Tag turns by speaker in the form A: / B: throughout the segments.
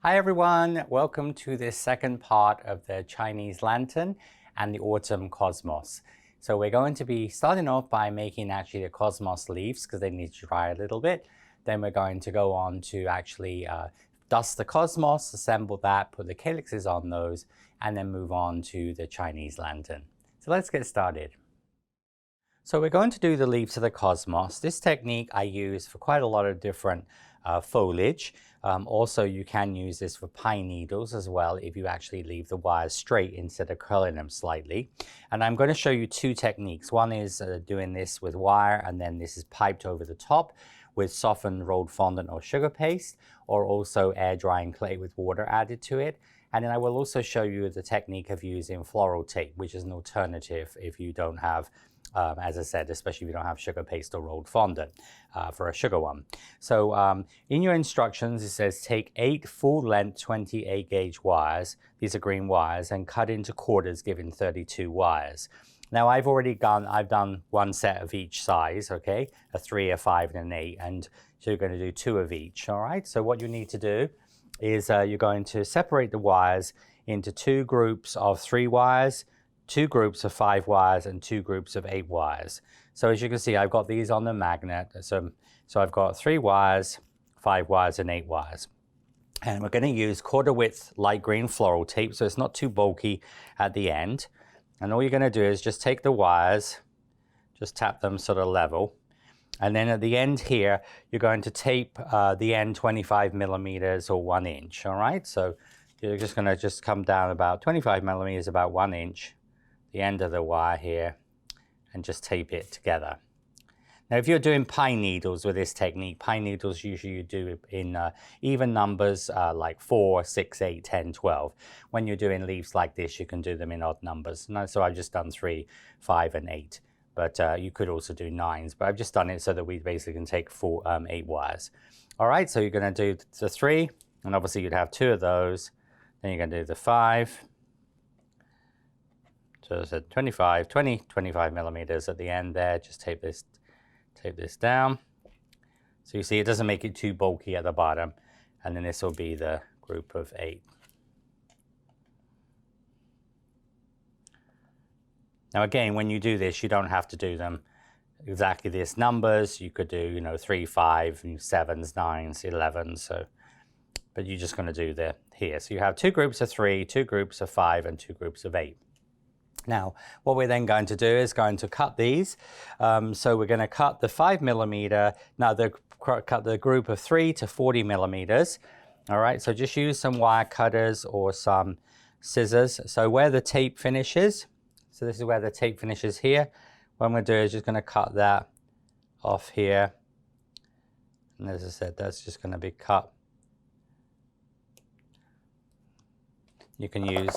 A: Hi everyone, welcome to this second part of the Chinese lantern and the autumn cosmos. So we're going to be starting off by making actually the cosmos leaves because they need to dry a little bit. Then we're going to go on to actually dust the cosmos, assemble that, put the calyxes on those, and then move on to the Chinese lantern. So let's get started. So we're going to do the leaves of the cosmos. This technique I use for quite a lot of different foliage. Also, you can use this for pine needles as well if you actually leave the wires straight instead of curling them slightly. And I'm going to show you two techniques. One is doing this with wire, and then this is piped over the top with softened rolled fondant or sugar paste, or also air drying clay with water added to it. And then I will also show you the technique of using floral tape, which is an alternative if you don't have as I said, especially if you don't have sugar paste or rolled fondant for a sugar one. So in your instructions, it says take 8 full-length 28 gauge wires, these are green wires, and cut into quarters giving 32 wires. Now I've done one set of each size, okay, a 3, a 5, and an 8, and so you're going to do 2 of each, all right? So what you need to do is you're going to separate the wires into 2 groups of 3 wires, 2 groups of 5 wires, and 2 groups of 8 wires. So as you can see, I've got these on the magnet. So I've got 3 wires, 5 wires, and 8 wires. And we're going to use quarter width light green floral tape so it's not too bulky at the end. And all you're going to do is just take the wires, just tap them sort of level. And then at the end here, you're going to tape the end 25 millimeters or 1 inch, all right? So you're just going to come down about 25 millimeters, about 1 inch, the end of the wire here, and just tape it together. Now if you're doing pine needles with this technique, pine needles usually you do in even numbers like 4, 6, 8, 10, 12. When you're doing leaves like this, you can do them in odd numbers. So I've just done 3, 5, and 8. But you could also do 9s, but I've just done it so that we basically can take 8 wires. All right, so you're going to do the 3, and obviously you'd have 2 of those. Then you're going to do the 5. So it's a 25 millimeters at the end there. Just tape this down. So you see it doesn't make it too bulky at the bottom. And then this will be the group of 8. Now again, when you do this, you don't have to do them exactly these numbers. You could do, 3, 5, 7s, 9s, 11s. So, but you're just going to do here. So you have 2 groups of 3, 2 groups of 5, and 2 groups of 8. Now, what we're then going to do is going to cut these. So we're going to cut the 5 millimeter. Now, cut the group of 3 to 40 millimeters. All right, so just use some wire cutters or some scissors. So where the tape finishes, so this is where the tape finishes here. What I'm going to do is just going to cut that off here. And as I said, that's just going to be cut. You can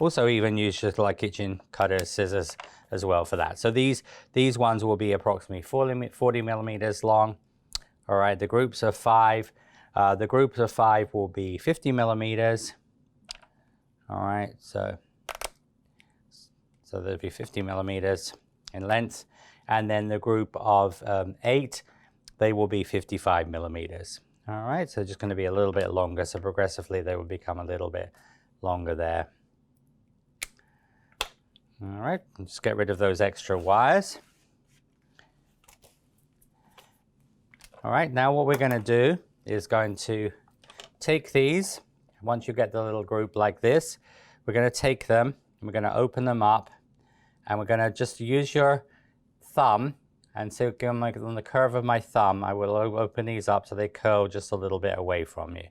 A: also even use just like kitchen cutter scissors as well for that. So these ones will be approximately 40 millimeters long. All right, the groups of 5. The groups of 5 will be 50 millimeters. All right, so there'll be 50 millimeters in length. And then the group of 8, they will be 55 millimeters. All right, so just going to be a little bit longer. So progressively they will become a little bit longer there. All right, just get rid of those extra wires. All right, now what we're going to do is going to take these. Once you get the little group like this, we're going to take them and we're going to open them up, and we're going to just use your thumb, and so on the curve of my thumb, I will open these up so they curl just a little bit away from you.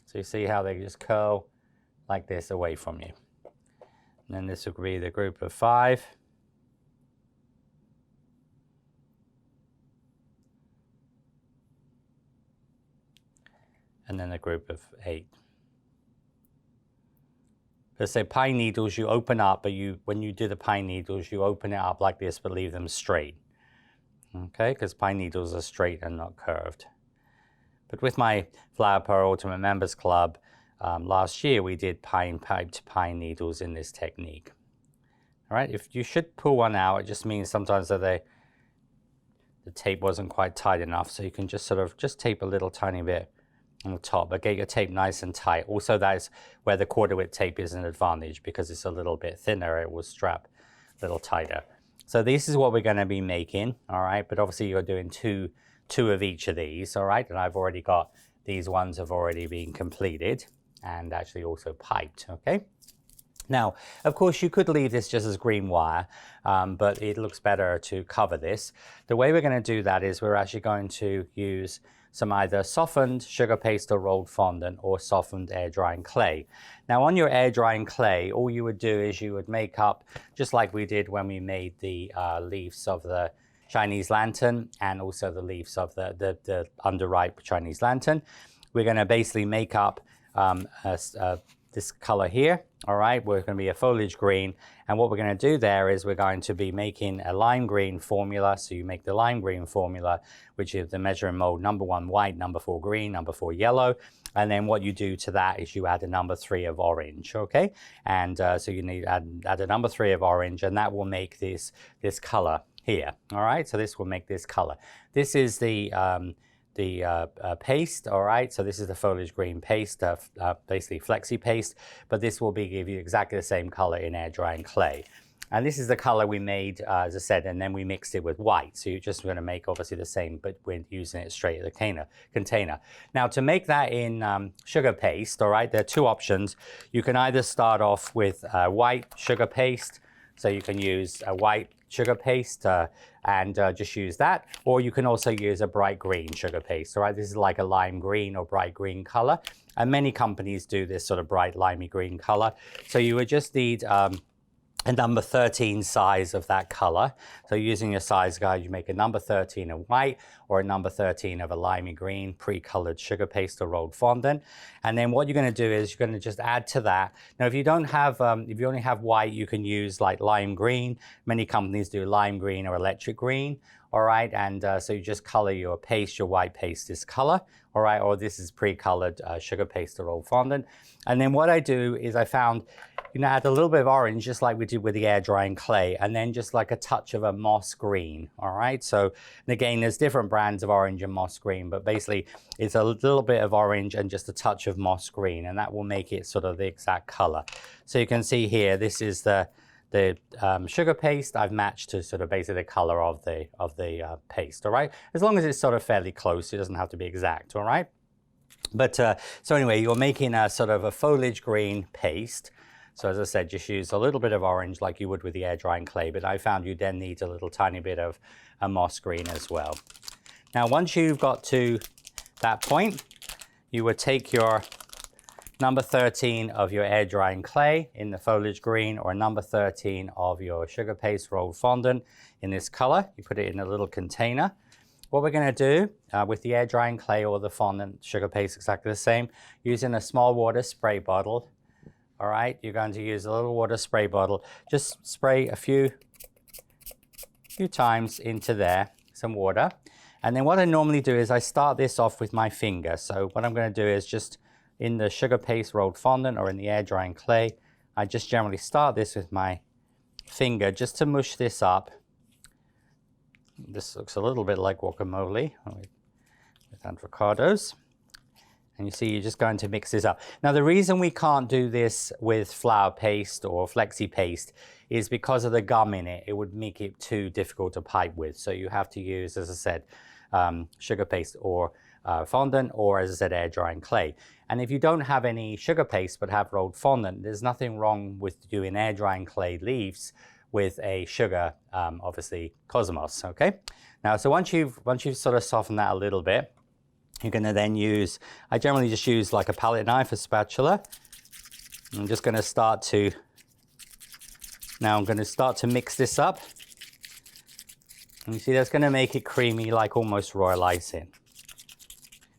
A: So you see how they just curl like this away from you. And then this will be the group of 5. And then the group of 8. Let's say pine needles you open up, but when you do the pine needles, you open it up like this, but leave them straight. Okay, because pine needles are straight and not curved. But with my Flower Power Ultimate Members Club, last year we did piped pine needles in this technique. All right, if you should pull one out, it just means sometimes that the tape wasn't quite tight enough, so you can just tape a little tiny bit on the top, but get your tape nice and tight. Also, that's where the quarter width tape is an advantage because it's a little bit thinner, it will strap a little tighter. So this is what we're going to be making, all right? But obviously you're doing two of each of these, all right? And I've already got, these ones have already been completed and actually also piped, okay? Now, of course, you could leave this just as green wire, but it looks better to cover this. The way we're going to do that is we're actually going to use some either softened sugar paste or rolled fondant or softened air drying clay. Now on your air drying clay, all you would do is you would make up, just like we did when we made the leaves of the Chinese lantern and also the leaves of the underripe Chinese lantern. We're going to basically make up this color here, all right? We're going to be a foliage green, and what we're going to do there is we're going to be making a lime green formula. So you make the lime green formula, which is the measuring mold number 1 white, number 4 green, number 4 yellow, and then what you do to that is you add a number 3 of orange, okay? And so you need to add a number 3 of orange, and that will make this color here, all right? So this will make this color. This is the paste, all right? So this is the foliage green paste, basically flexi paste, but this will give you exactly the same color in air drying clay. And this is the color we made, as I said, and then we mixed it with white. So you're just going to make obviously the same, but we're using it straight at the container. Now to make that in sugar paste, all right, there are two options. You can either start off with white sugar paste, so you can use a white sugar paste and just use that, or you can also use a bright green sugar paste, all right? This is like a lime green or bright green color, and many companies do this sort of bright limey green color. So you would just need a number 13 size of that color. So using your size guide, you make a number 13 of white or a number 13 of a limey green pre-colored sugar paste or rolled fondant. And then what you're going to do is you're going to just add to that. Now, if you don't have, if you only have white, you can use like lime green. Many companies do lime green or electric green. All right, and so you just color your paste, your white paste this color, all right, or this is pre-colored sugar paste or rolled fondant. And then what I do is I found, you know, add a little bit of orange, just like we did with the air drying clay, and then just like a touch of a moss green, all right? So, and again, there's different brands of orange and moss green, but basically it's a little bit of orange and just a touch of moss green, and that will make it sort of the exact color. So you can see here, this is the sugar paste I've matched to sort of basically the color of the paste, all right? As long as it's sort of fairly close, it doesn't have to be exact, all right? But so anyway, you're making a sort of a foliage green paste. So as I said, just use a little bit of orange like you would with the air drying clay, but I found you then need a little tiny bit of a moss green as well. Now, once you've got to that point, you would take your number 13 of your air drying clay in the foliage green, or number 13 of your sugar paste rolled fondant in this color. You put it in a little container. What we're going to do with the air drying clay or the fondant sugar paste, exactly the same, using a small water spray bottle. All right, you're going to use a little water spray bottle. Just spray a few times into there, some water. And then what I normally do is I start this off with my finger. So what I'm going to do is just in the sugar paste rolled fondant or in the air drying clay, I just generally start this with my finger just to mush this up. This looks a little bit like guacamole with avocados. And you see, you're just going to mix this up. Now, the reason we can't do this with flour paste or flexi paste is because of the gum in it. It would make it too difficult to pipe with. So you have to use, as I said, sugar paste or fondant, or as I said, air drying clay. And if you don't have any sugar paste but have rolled fondant, there's nothing wrong with doing air drying clay leaves with a sugar, obviously, cosmos, okay? Now, so once you've sort of softened that a little bit, you're going to then use, I generally just use like a palette knife, a spatula. I'm just going to start to, now I'm going to start to mix this up. And you see that's going to make it creamy, like almost royal icing.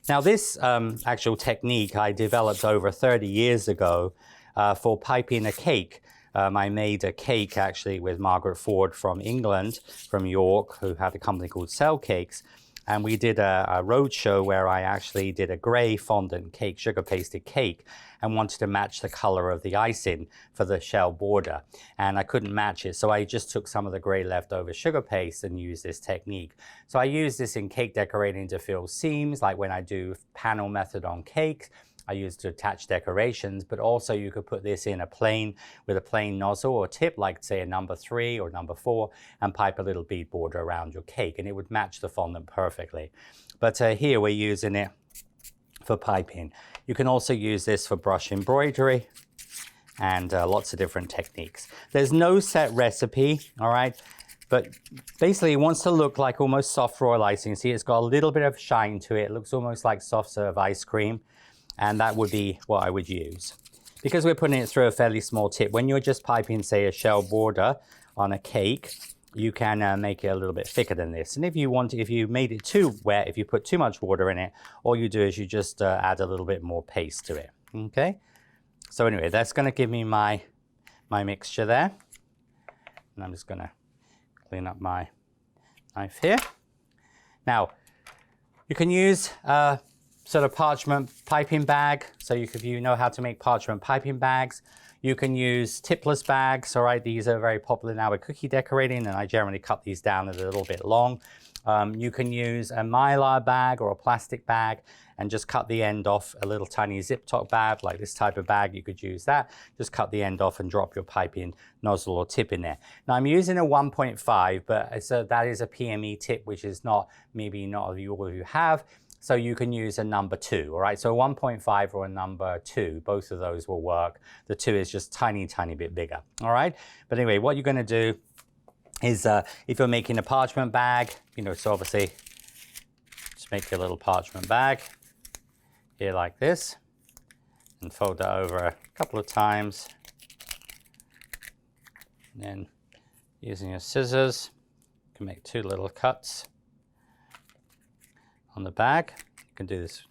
A: Now this actual technique I developed over 30 years ago for piping a cake. I made a cake actually with Margaret Ford from England, from York, who had a company called Cell Cakes. and we did a road show where I actually did a gray fondant cake, sugar pasted cake, and wanted to match the color of the icing for the shell border. And I couldn't match it, so I just took some of the gray leftover sugar paste and used this technique. So I use this in cake decorating to fill seams, like when I do panel method on cakes. I use to attach decorations, but also you could put this in a plain, with a plain nozzle or tip, like say a number 3 or number 4, and pipe a little bead border around your cake, and it would match the fondant perfectly. But here we're using it for piping. You can also use this for brush embroidery and lots of different techniques. There's no set recipe, all right? But basically it wants to look like almost soft royal icing. See, it's got a little bit of shine to it. It looks almost like soft serve ice cream. And that would be what I would use. Because we're putting it through a fairly small tip, when you're just piping, say, a shell border on a cake, you can make it a little bit thicker than this. And if you made it too wet, if you put too much water in it, all you do is you just add a little bit more paste to it, okay? So anyway, that's gonna give me my mixture there. And I'm just gonna clean up my knife here. Now, you can use sort of parchment piping bag. So if you know how to make parchment piping bags, you can use tipless bags. All right, these are very popular now with cookie decorating, and I generally cut these down a little bit long. You can use a mylar bag or a plastic bag and just cut the end off. A little tiny zip top bag, like this type of bag, you could use that. Just cut the end off and drop your piping nozzle or tip in there. Now I'm using a 1.5, but that is a PME tip, which is maybe not all of you have. So you can use a number 2, all right? So a 1.5 or a number 2, both of those will work. The 2 is just tiny bit bigger, all right? But anyway, what you're gonna do is if you're making a parchment bag, so obviously just make your little parchment bag here like this and fold it over a couple of times. And then using your scissors, you can make 2 little cuts on the bag. You can do this.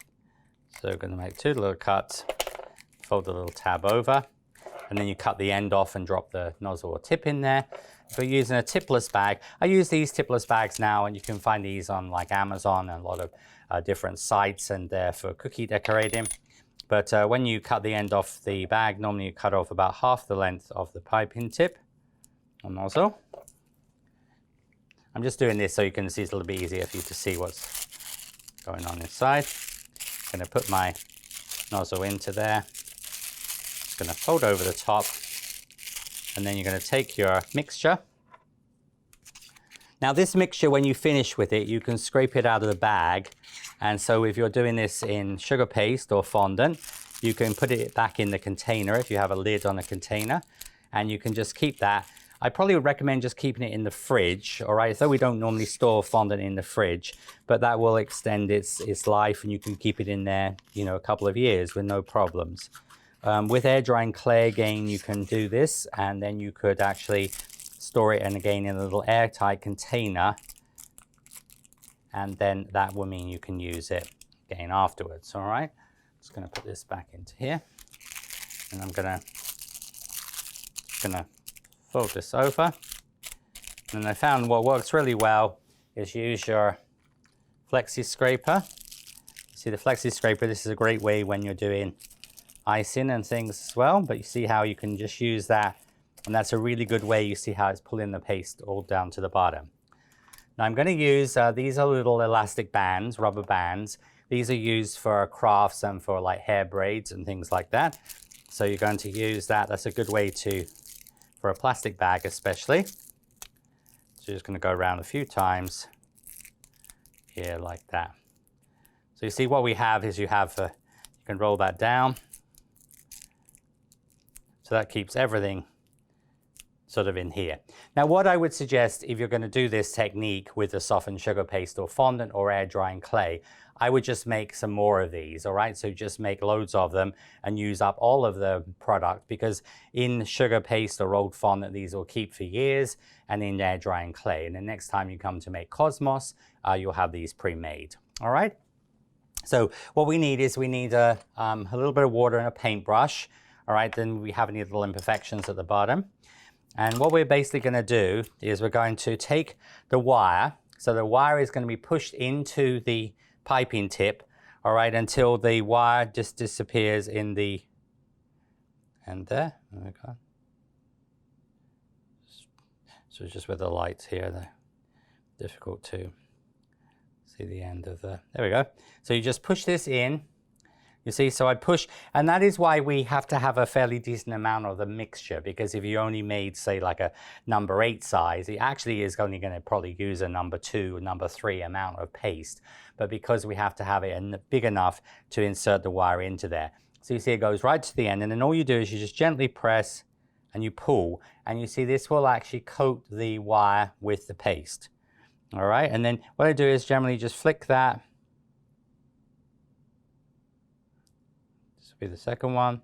A: So we're going to make 2 little cuts, fold the little tab over, and then you cut the end off and drop the nozzle or tip in there. If you're using a tipless bag, I use these tipless bags now, and you can find these on like Amazon and a lot of different sites, and they're for cookie decorating. But when you cut the end off the bag, normally you cut off about half the length of the piping tip or nozzle. I'm just doing this so you can see it's a little bit easier for you to see what's going on inside. I'm going to put my nozzle into there. Just going to fold over the top, and then you're going to take your mixture. Now this mixture, when you finish with it, you can scrape it out of the bag. And so if you're doing this in sugar paste or fondant, you can put it back in the container if you have a lid on a container, and you can just keep that. I probably would recommend just keeping it in the fridge, all right? So we don't normally store fondant in the fridge, but that will extend its life, and you can keep it in there, a couple of years with no problems. With air drying clay, again, you can do this, and then you could actually store it, and again, in a little airtight container, and then that will mean you can use it again afterwards, all right? Just gonna put this back into here, and I'm gonna fold this over. And I found what works really well is use your flexi scraper. See the flexi scraper, this is a great way when you're doing icing and things as well, but you see how you can just use that, and that's a really good way. You see how it's pulling the paste all down to the bottom. Now I'm going to use, these are little elastic bands, rubber bands. These are used for crafts and for like hair braids and things like that. So you're going to use that. That's a good way for a plastic bag especially. So you're just going to go around a few times here like that. So you see what we have is you can roll that down. So that keeps everything sort of in here. Now what I would suggest if you're going to do this technique with a softened sugar paste or fondant or air drying clay, I would just make some more of these, all right? So just make loads of them and use up all of the product, because in sugar paste or rolled fondant, these will keep for years, and in air drying clay. And the next time you come to make Cosmos, you'll have these pre-made, all right? So what we need is a little bit of water and a paintbrush, all right? Then we have any little imperfections at the bottom. And what we're basically going to do is we're going to take the wire, So the wire is going to be pushed into the piping tip, all right, until the wire just disappears in the, and there we go. So just with the lights here, they're difficult to see the end of the, there we go. So you just push this in. You see, so I push, and that is why we have to have a fairly decent amount of the mixture, because if you only made, say, like a number 8 size, it actually is only going to probably use a number 2, number 3 amount of paste. But because we have to have it big enough to insert the wire into there. So you see it goes right to the end, and then all you do is you just gently press and you pull, and you see this will actually coat the wire with the paste. All right, and then what I do is generally just flick that. Be the second one.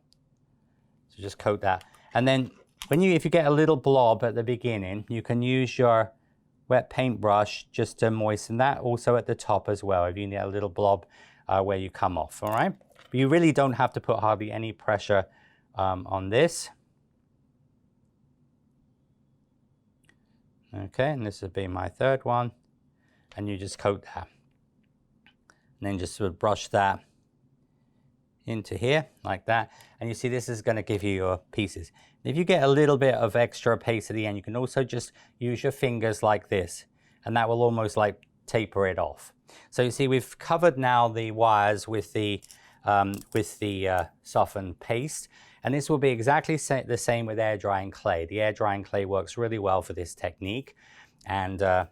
A: So just coat that. And then if you get a little blob at the beginning, you can use your wet paintbrush just to moisten that, also at the top as well, if you need a little blob where you come off, all right? But you really don't have to put hardly any pressure on this. Okay, and this would be my third one. And you just coat that. And then just sort of brush that into here like that, and you see this is going to give you your pieces. If you get a little bit of extra paste at the end, you can also just use your fingers like this, and that will almost like taper it off. So you see we've covered now the wires with the softened paste, and this will be exactly the same with air drying clay. The air drying clay works really well for this technique, and so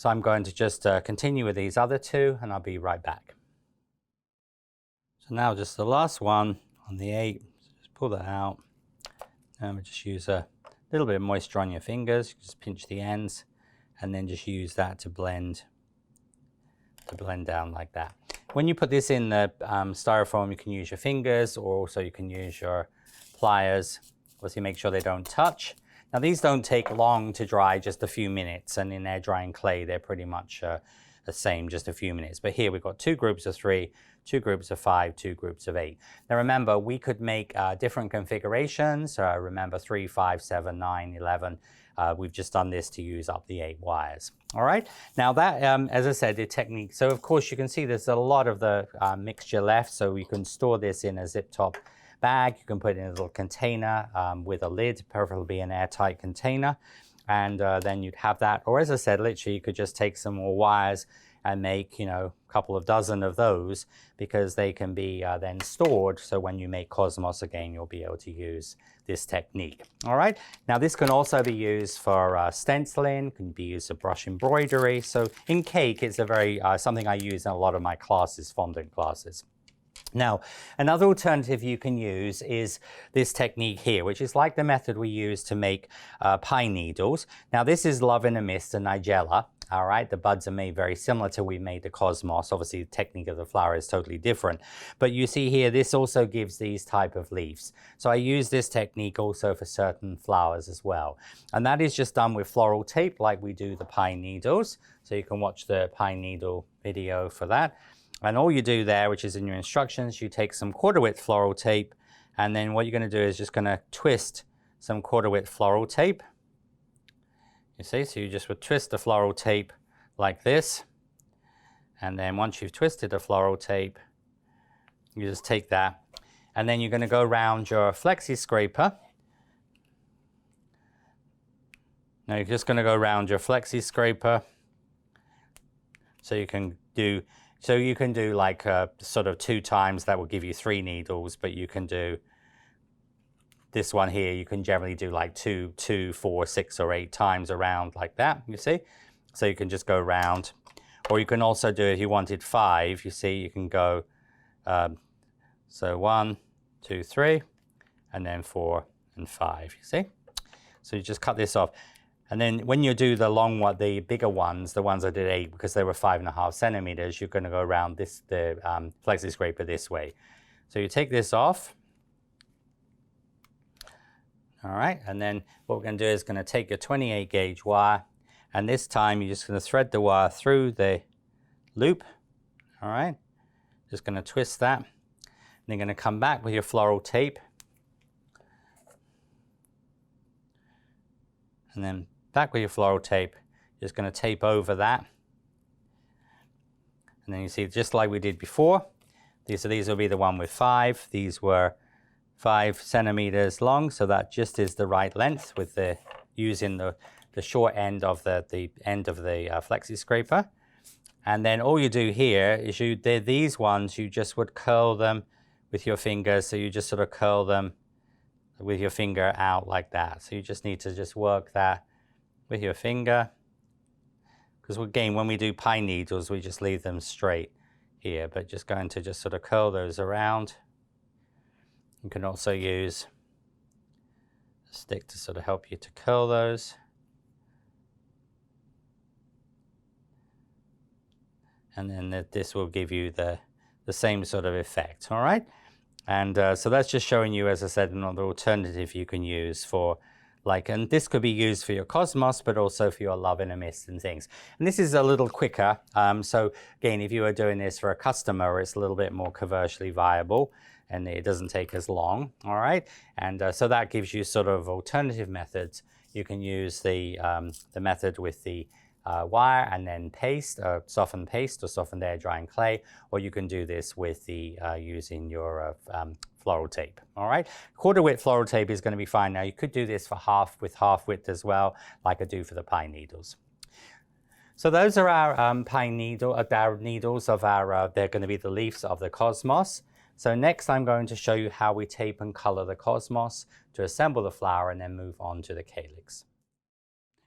A: I'm going to just continue with these other two, and I'll be right back. So now just the last one on the 8, just pull that out, and we just use a little bit of moisture on your fingers, just pinch the ends, and then just use that to blend down like that. When you put this in the styrofoam, you can use your fingers, or also you can use your pliers. Obviously make sure they don't touch. Now these don't take long to dry, just a few minutes, and in air drying clay they're pretty much the same, just a few minutes. But here we've got 2 groups of 3, 2 groups of 5, 2 groups of 8. Now remember, we could make different configurations. Remember 3, 5, 7, 9, 11. We've just done this to use up the 8 wires. All right. Now that, as I said, the technique. So of course you can see there's a lot of the mixture left. So you can store this in a zip top bag. You can put it in a little container with a lid, preferably an airtight container. And then you'd have that, or as I said, literally you could just take some more wires and make, you know, a couple of dozen of those, because they can be then stored. So when you make Cosmos again, you'll be able to use this technique. All right. Now this can also be used for stenciling, can be used for brush embroidery. So in cake, it's a very something I use in a lot of my classes, fondant classes. Now, another alternative you can use is this technique here, which is like the method we use to make pine needles. Now, this is Love in a Mist and Nigella. All right, the buds are made very similar to we made the Cosmos. Obviously, the technique of the flower is totally different. But you see here, this also gives these type of leaves. So I use this technique also for certain flowers as well. And that is just done with floral tape like we do the pine needles. So you can watch the pine needle video for that. And all you do there, which is in your instructions, you take some 1/4 width floral tape, and then what you're going to do is just going to twist some 1/4 width floral tape. You see, so you just would twist the floral tape like this. And then once you've twisted the floral tape, you just take that, and then you're going to go around your flexi scraper. Now you're just going to go around your flexi scraper. So you can do like sort of 2 times, that will give you 3 needles, but you can do this one here, you can generally do like 2, 4, 6 or 8 times around like that, you see? So you can just go around, or you can also do, if you wanted 5, you see, you can go, so 1, 2, 3, and then 4 and 5, you see? So you just cut this off. And then when you do the long one, the bigger ones, the ones I did 8, because they were 5.5 centimeters, you're going to go around the flexi scraper this way. So you take this off. All right, and then what we're going to do is going to take your 28 gauge wire, and this time you're just going to thread the wire through the loop. All right, just going to twist that. And you're going to come back with your floral tape. And then back with your floral tape, Just going to tape over that. And then you see, just like we did before, these will be the one with 5. These were 5 centimeters long, so that just is the right length with the using the short end of the end of the flexi scraper. And then all you do here is these ones, you just would curl them with your fingers. So you just sort of curl them with your finger out like that. So you just need to just work that with your finger. Because again, when we do pine needles, we just leave them straight here, but just going to just sort of curl those around. You can also use a stick to sort of help you to curl those. And then this will give you the same sort of effect, all right? And so that's just showing you, as I said, another alternative you can use for and this could be used for your cosmos, but also for your love in a mist and things. And this is a little quicker. So again, if you are doing this for a customer, it's a little bit more commercially viable and it doesn't take as long, all right? And so that gives you sort of alternative methods. You can use the method with the wire and then paste, softened paste or softened air drying clay, or you can do this with the using your floral tape. All right, quarter width floral tape is going to be fine. Now you could do this for half width as well, like I do for the pine needles. So those are our pine needle, our needles of our. They're going to be the leaves of the cosmos. So next I'm going to show you how we tape and color the cosmos to assemble the flower and then move on to the calyx.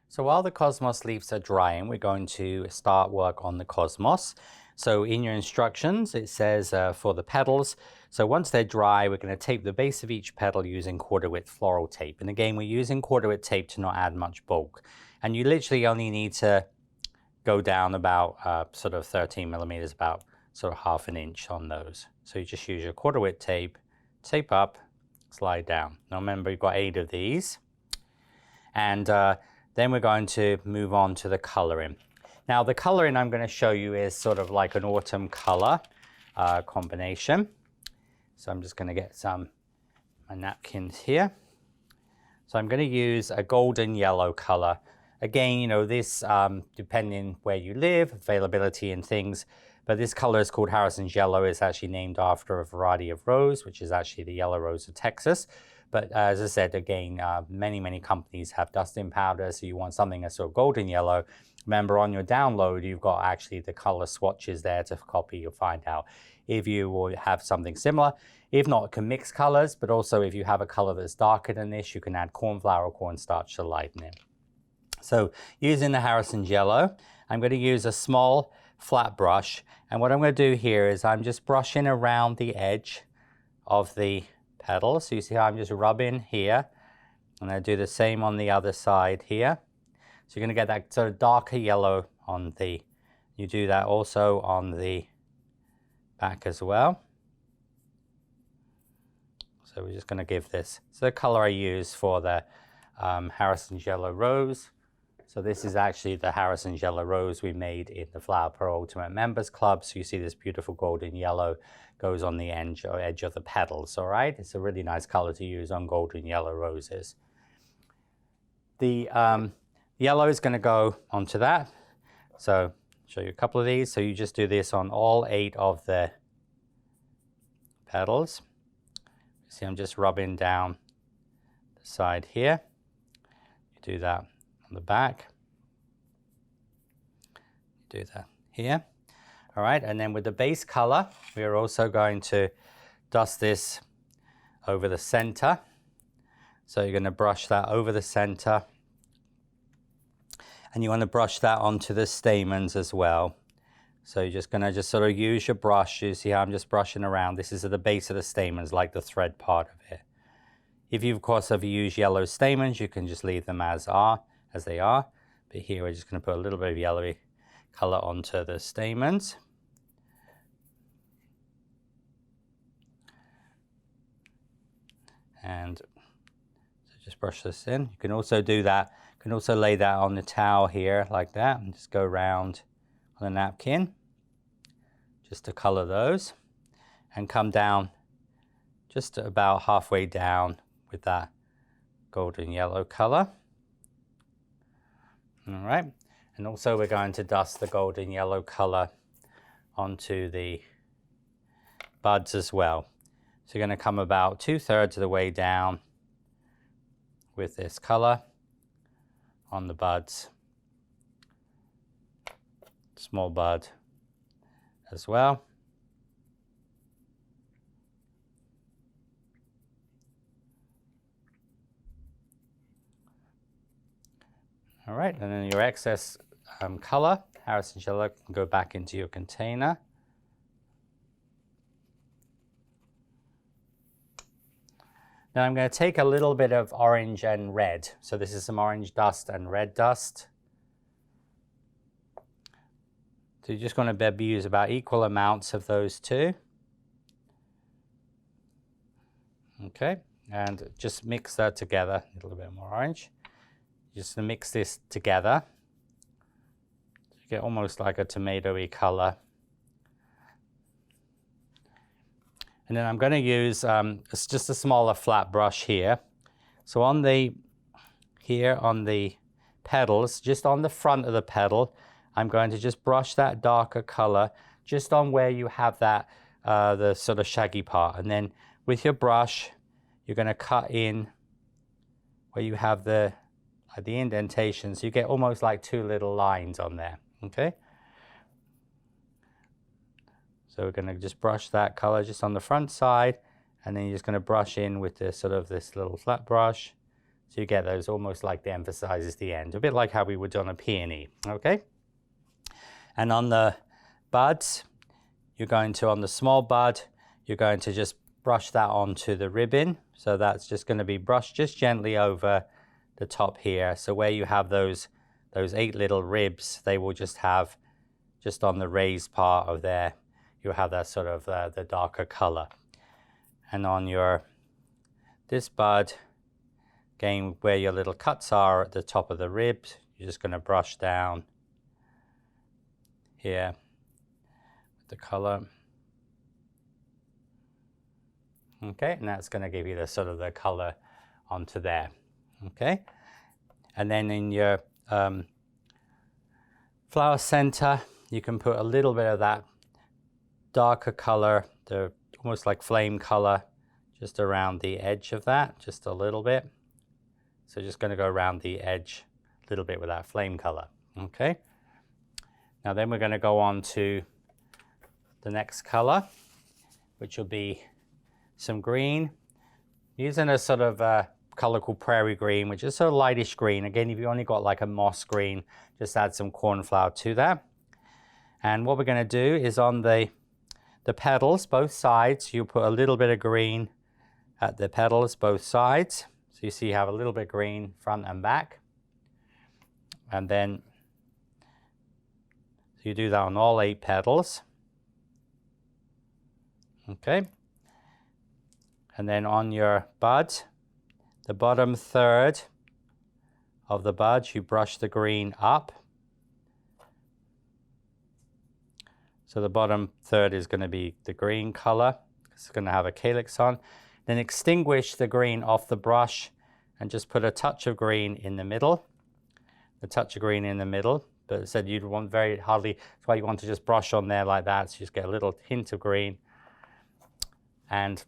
A: So while the cosmos leaves are drying, we're going to start work on the cosmos. So in your instructions, it says for the petals, so once they're dry, we're going to tape the base of each petal using quarter width floral tape. And again, we're using quarter width tape to not add much bulk. And you literally only need to go down about sort of 13 millimeters, about sort of ½ an inch on those. So you just use your quarter width tape, tape up, slide down. Now remember, you've got 8 of these. And then we're going to move on to the coloring. Now the coloring I'm going to show you is sort of like an autumn color combination. So I'm just going to get my napkins here. So I'm going to use a golden yellow color. Again, you know, this depending where you live, availability and things, but this color is called Harrison's yellow. It's actually named after a variety of rose, which is actually the yellow rose of Texas. But as I said, again, many companies have dusting powder, so you want something that's sort of golden yellow. Remember, on your download, you've got actually the color swatches there to copy. You'll find out if you will have something similar. If not, you can mix colors, but also if you have a color that's darker than this, you can add cornflower or cornstarch to lighten it. So using the Harrison's yellow, I'm going to use a small flat brush. And what I'm going to do here is I'm just brushing around the edge of the petals. So you see how I'm just rubbing here. And I do the same on the other side here. So you're going to get that sort of darker yellow on you do that also on the back as well. So we're just going to give this, so the color I use for the Harrison's yellow rose. So this is actually the Harrison's yellow rose we made in the Flower Pro Ultimate Members Club. So you see this beautiful golden yellow goes on the edge of the petals, all right? It's a really nice color to use on golden yellow roses. The yellow is going to go onto that. So I'll show you a couple of these. So you just do this on all 8 of the petals. See, I'm just rubbing down the side here. You do that on the back. You do that here. All right, and then with the base color, we are also going to dust this over the center. So you're going to brush that over the center. And you want to brush that onto the stamens as well. So you're just going to sort of use your brush. You see how I'm just brushing around. This is at the base of the stamens, like the thread part of it. If you, of course, have used yellow stamens, you can just leave them as they are. But here we're just going to put a little bit of yellowy color onto the stamens. And so just brush this in. You can also do that. You can also lay that on the towel here like that and just go around on the napkin just to color those and come down just about halfway down with that golden yellow color. All right. And also we're going to dust the golden yellow color onto the buds as well. So you're going to come about 2/3 of the way down with this color on the buds. Small bud as well. All right, and then your excess color, Harrison's yellow, can go back into your container. Now I'm going to take a little bit of orange and red. So this is some orange dust and red dust. So you're just going to use about equal amounts of those two. Okay, and just mix that together, a little bit more orange. Just to mix this together. You get almost like a tomatoey color. And then I'm going to use it's just a smaller flat brush here. So on the petals, just on the front of the petal, I'm going to just brush that darker color just on where you have that the sort of shaggy part. And then with your brush, you're going to cut in where you have the indentations. You get almost like two little lines on there. Okay. So we're going to just brush that color just on the front side, and then you're just going to brush in with this this little flat brush. So you get those almost like the emphasizes the end, a bit like how we would on a peony. Okay. And on the buds, you're going to, on the small bud, you're going to just brush that onto the ribbon. So that's just going to be brushed just gently over the top here. So where you have those 8 little ribs, they will just have, just on the raised part of there, you'll have that sort of the darker color. And on this bud, again, where your little cuts are at the top of the ribs, you're just going to brush down here with the color. Okay, and that's going to give you the sort of the color onto there. Okay, and then in your flower center, you can put a little bit of that darker color, the almost like flame color, just around the edge of that, just a little bit. So just going to go around the edge a little bit with that flame color. Okay, now then we're going to go on to the next color, which will be some green, using a sort of color called prairie green, which is sort of lightish green. Again, if you only got like a moss green, just add some cornflower to that. And what we're going to do is on the petals, both sides, you put a little bit of green at the petals, both sides. So you see you have a little bit green front and back. And then so you do that on all 8 petals. Okay. And then on your bud, the bottom 1/3 of the bud, you brush the green up. So the bottom 1/3 is going to be the green color. It's going to have a calyx on. Then extinguish the green off the brush and just put a touch of green in the middle. A touch of green in the middle. But it said you'd want very hardly, that's why you want to just brush on there like that. So you just get a little hint of green. And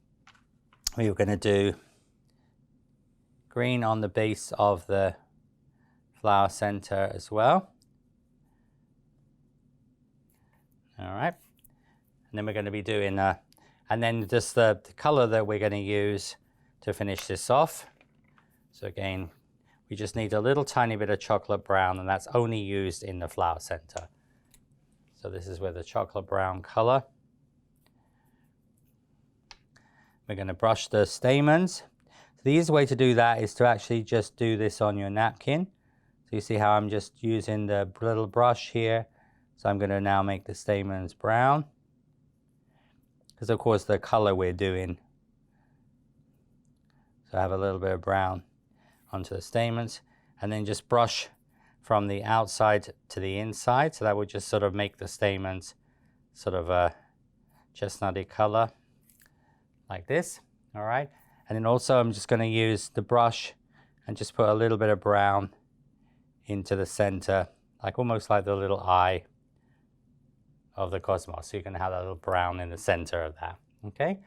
A: we're going to do green on the base of the flower center as well. All right, and then we're going to be doing and then just the color that we're going to use to finish this off. So again, we just need a little tiny bit of chocolate brown, and that's only used in the flower center. So this is with the chocolate brown color. We're going to brush the stamens. The easiest way to do that is to actually just do this on your napkin. So you see how I'm just using the little brush here. So I'm going to now make the stamens brown. Because of course the color we're doing. So I have a little bit of brown onto the stamens. And then just brush from the outside to the inside. So that will just sort of make the stamens sort of a chestnutty color. Like this. All right. And then also I'm just going to use the brush and just put a little bit of brown into the center like almost like the little eye of the cosmos. So you're going to have that little brown in the center of that. Okay,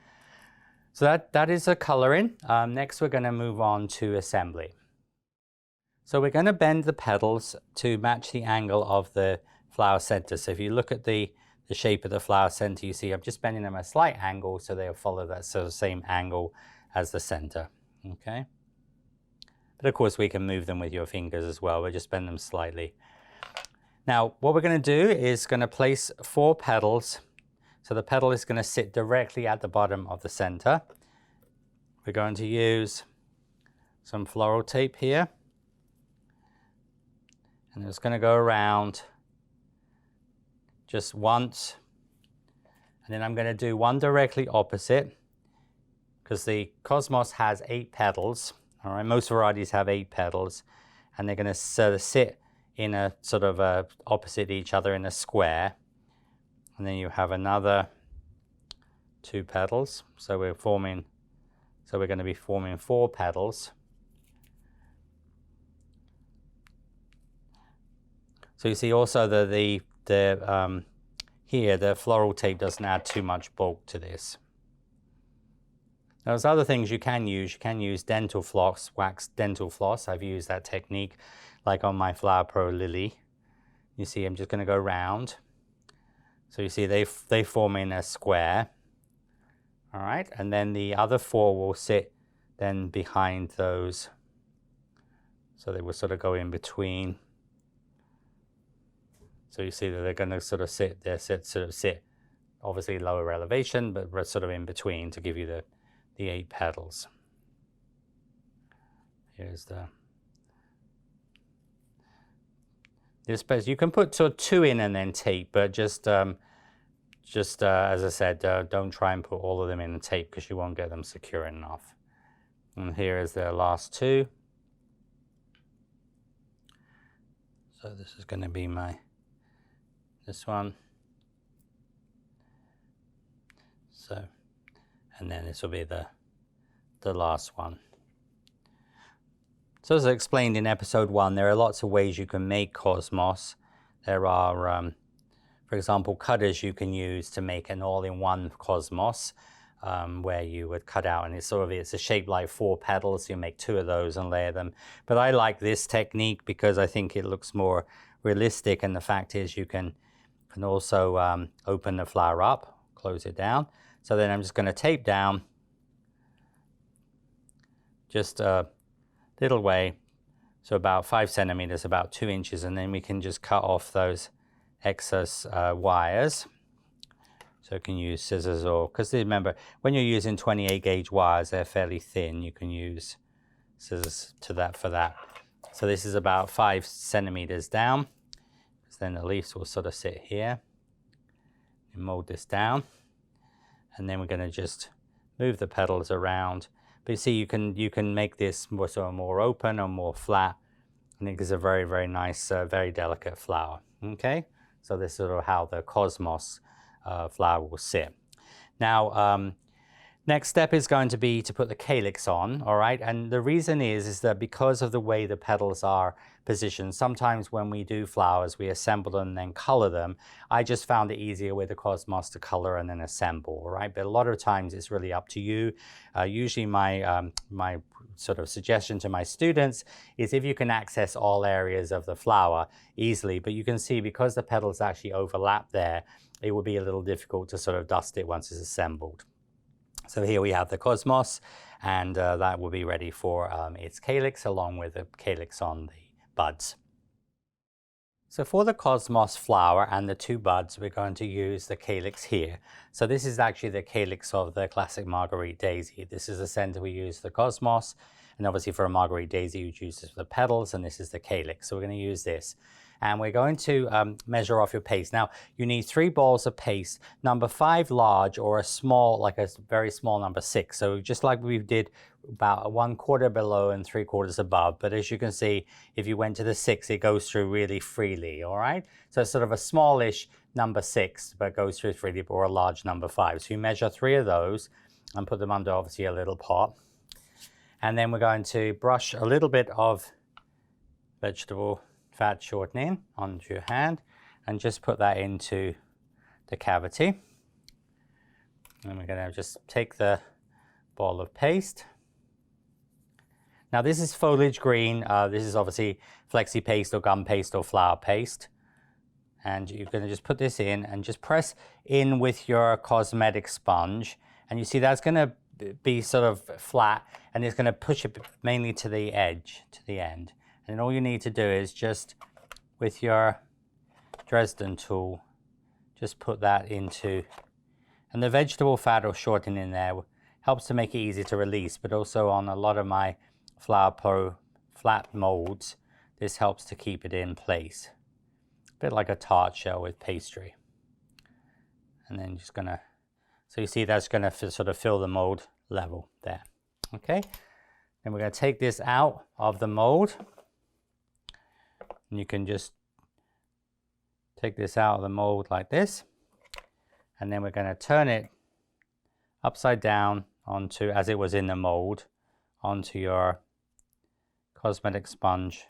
A: so that is a coloring. Next, we're going to move on to assembly. So we're going to bend the petals to match the angle of the flower center. So if you look at the shape of the flower center, you see I'm just bending them a slight angle so they'll follow that sort of same angle as the center. Okay, but of course we can move them with your fingers as well. We'll just bend them slightly. Now what we're going to do is going to place 4 petals. So the petal is going to sit directly at the bottom of the center. We're going to use some floral tape here. And it's going to go around just once. And then I'm going to do one directly opposite, because the cosmos has 8 petals. All right, most varieties have 8 petals. And they're going to sort of sit in a sort of opposite each other in a square. And then you have another 2 petals. So we're going to be forming 4 petals. So you see also that here the floral tape doesn't add too much bulk to this. Now, there's other things you can use. You can use dental floss, wax dental floss. I've used that technique, like on my Flower Pro lily. You see, I'm just going to go round. So you see they form in a square. All right, and then the other 4 will sit then behind those. So they will sort of go in between. So you see that they're going to sort of sit, obviously lower elevation, but sort of in between to give you the 8 petals. Here's this. You can put sort of 2 in and then tape, but just as I said, don't try and put all of them in the tape because you won't get them secure enough. And here is the last 2. So this is going to be this one. So, and then this will be the last one. So as I explained in episode 1, there are lots of ways you can make cosmos. There are, for example, cutters you can use to make an all-in-one cosmos, where you would cut out, and it's a shape like 4 petals. You make 2 of those and layer them. But I like this technique because I think it looks more realistic, and the fact is you can also open the flower up, close it down. So then I'm just going to tape down just a little way, so about 5 centimeters, about 2 inches, and then we can just cut off those excess wires. So you can use scissors, or because remember, when you're using 28 gauge wires, they're fairly thin. You can use scissors for that. So this is about 5 centimeters down. Then the leaves will sort of sit here. And mold this down, and then we're going to just move the petals around. But you see, you can make this more open or more flat, and it gives a very, very nice, very delicate flower. Okay, so this is sort of how the cosmos flower will sit. Now, next step is going to be to put the calyx on. All right, and the reason is that because of the way the petals are positioned, sometimes when we do flowers, we assemble them and then color them. I just found it easier with the cosmos to color and then assemble. All right, but a lot of times it's really up to you. Usually my sort of suggestion to my students is if you can access all areas of the flower easily, but you can see because the petals actually overlap there, it will be a little difficult to sort of dust it once it's assembled. So here we have the cosmos, and that will be ready for its calyx, along with the calyx on the buds. So for the cosmos flower and the 2 buds, we're going to use the calyx here. So this is actually the calyx of the classic Marguerite daisy. This is the center we use the cosmos, and obviously for a Marguerite daisy, you use this for the petals, and this is the calyx. So we're going to use this. And we're going to measure off your paste. Now, you need 3 balls of paste, number 5 large, or a small, like a very small number 6. So just like we did about 1/4 below and 3/4 above. But as you can see, if you went to the 6, it goes through really freely, all right? So it's sort of a smallish number 6, but goes through freely, or a large number 5. So you measure 3 of those and put them under, obviously, a little pot. And then we're going to brush a little bit of vegetable fat shortening onto your hand and just put that into the cavity. And we're going to just take the ball of paste. Now this is foliage green. This is obviously flexi paste or gum paste or flour paste. And you're going to just put this in and just press in with your cosmetic sponge. And you see that's going to be sort of flat and it's going to push it mainly to the edge, to the end. And then all you need to do is just with your Dresden tool, just put that into, and the vegetable fat or shortening in there helps to make it easy to release, but also on a lot of my Flower Pro flat molds, this helps to keep it in place. A bit like a tart shell with pastry. And then just gonna, so you see that's gonna sort of fill the mold level there. Okay, then we're gonna take this out of the mold. And you can just take this out of the mold like this. And then we're gonna turn it upside down onto, as it was in the mold, onto your cosmetic sponge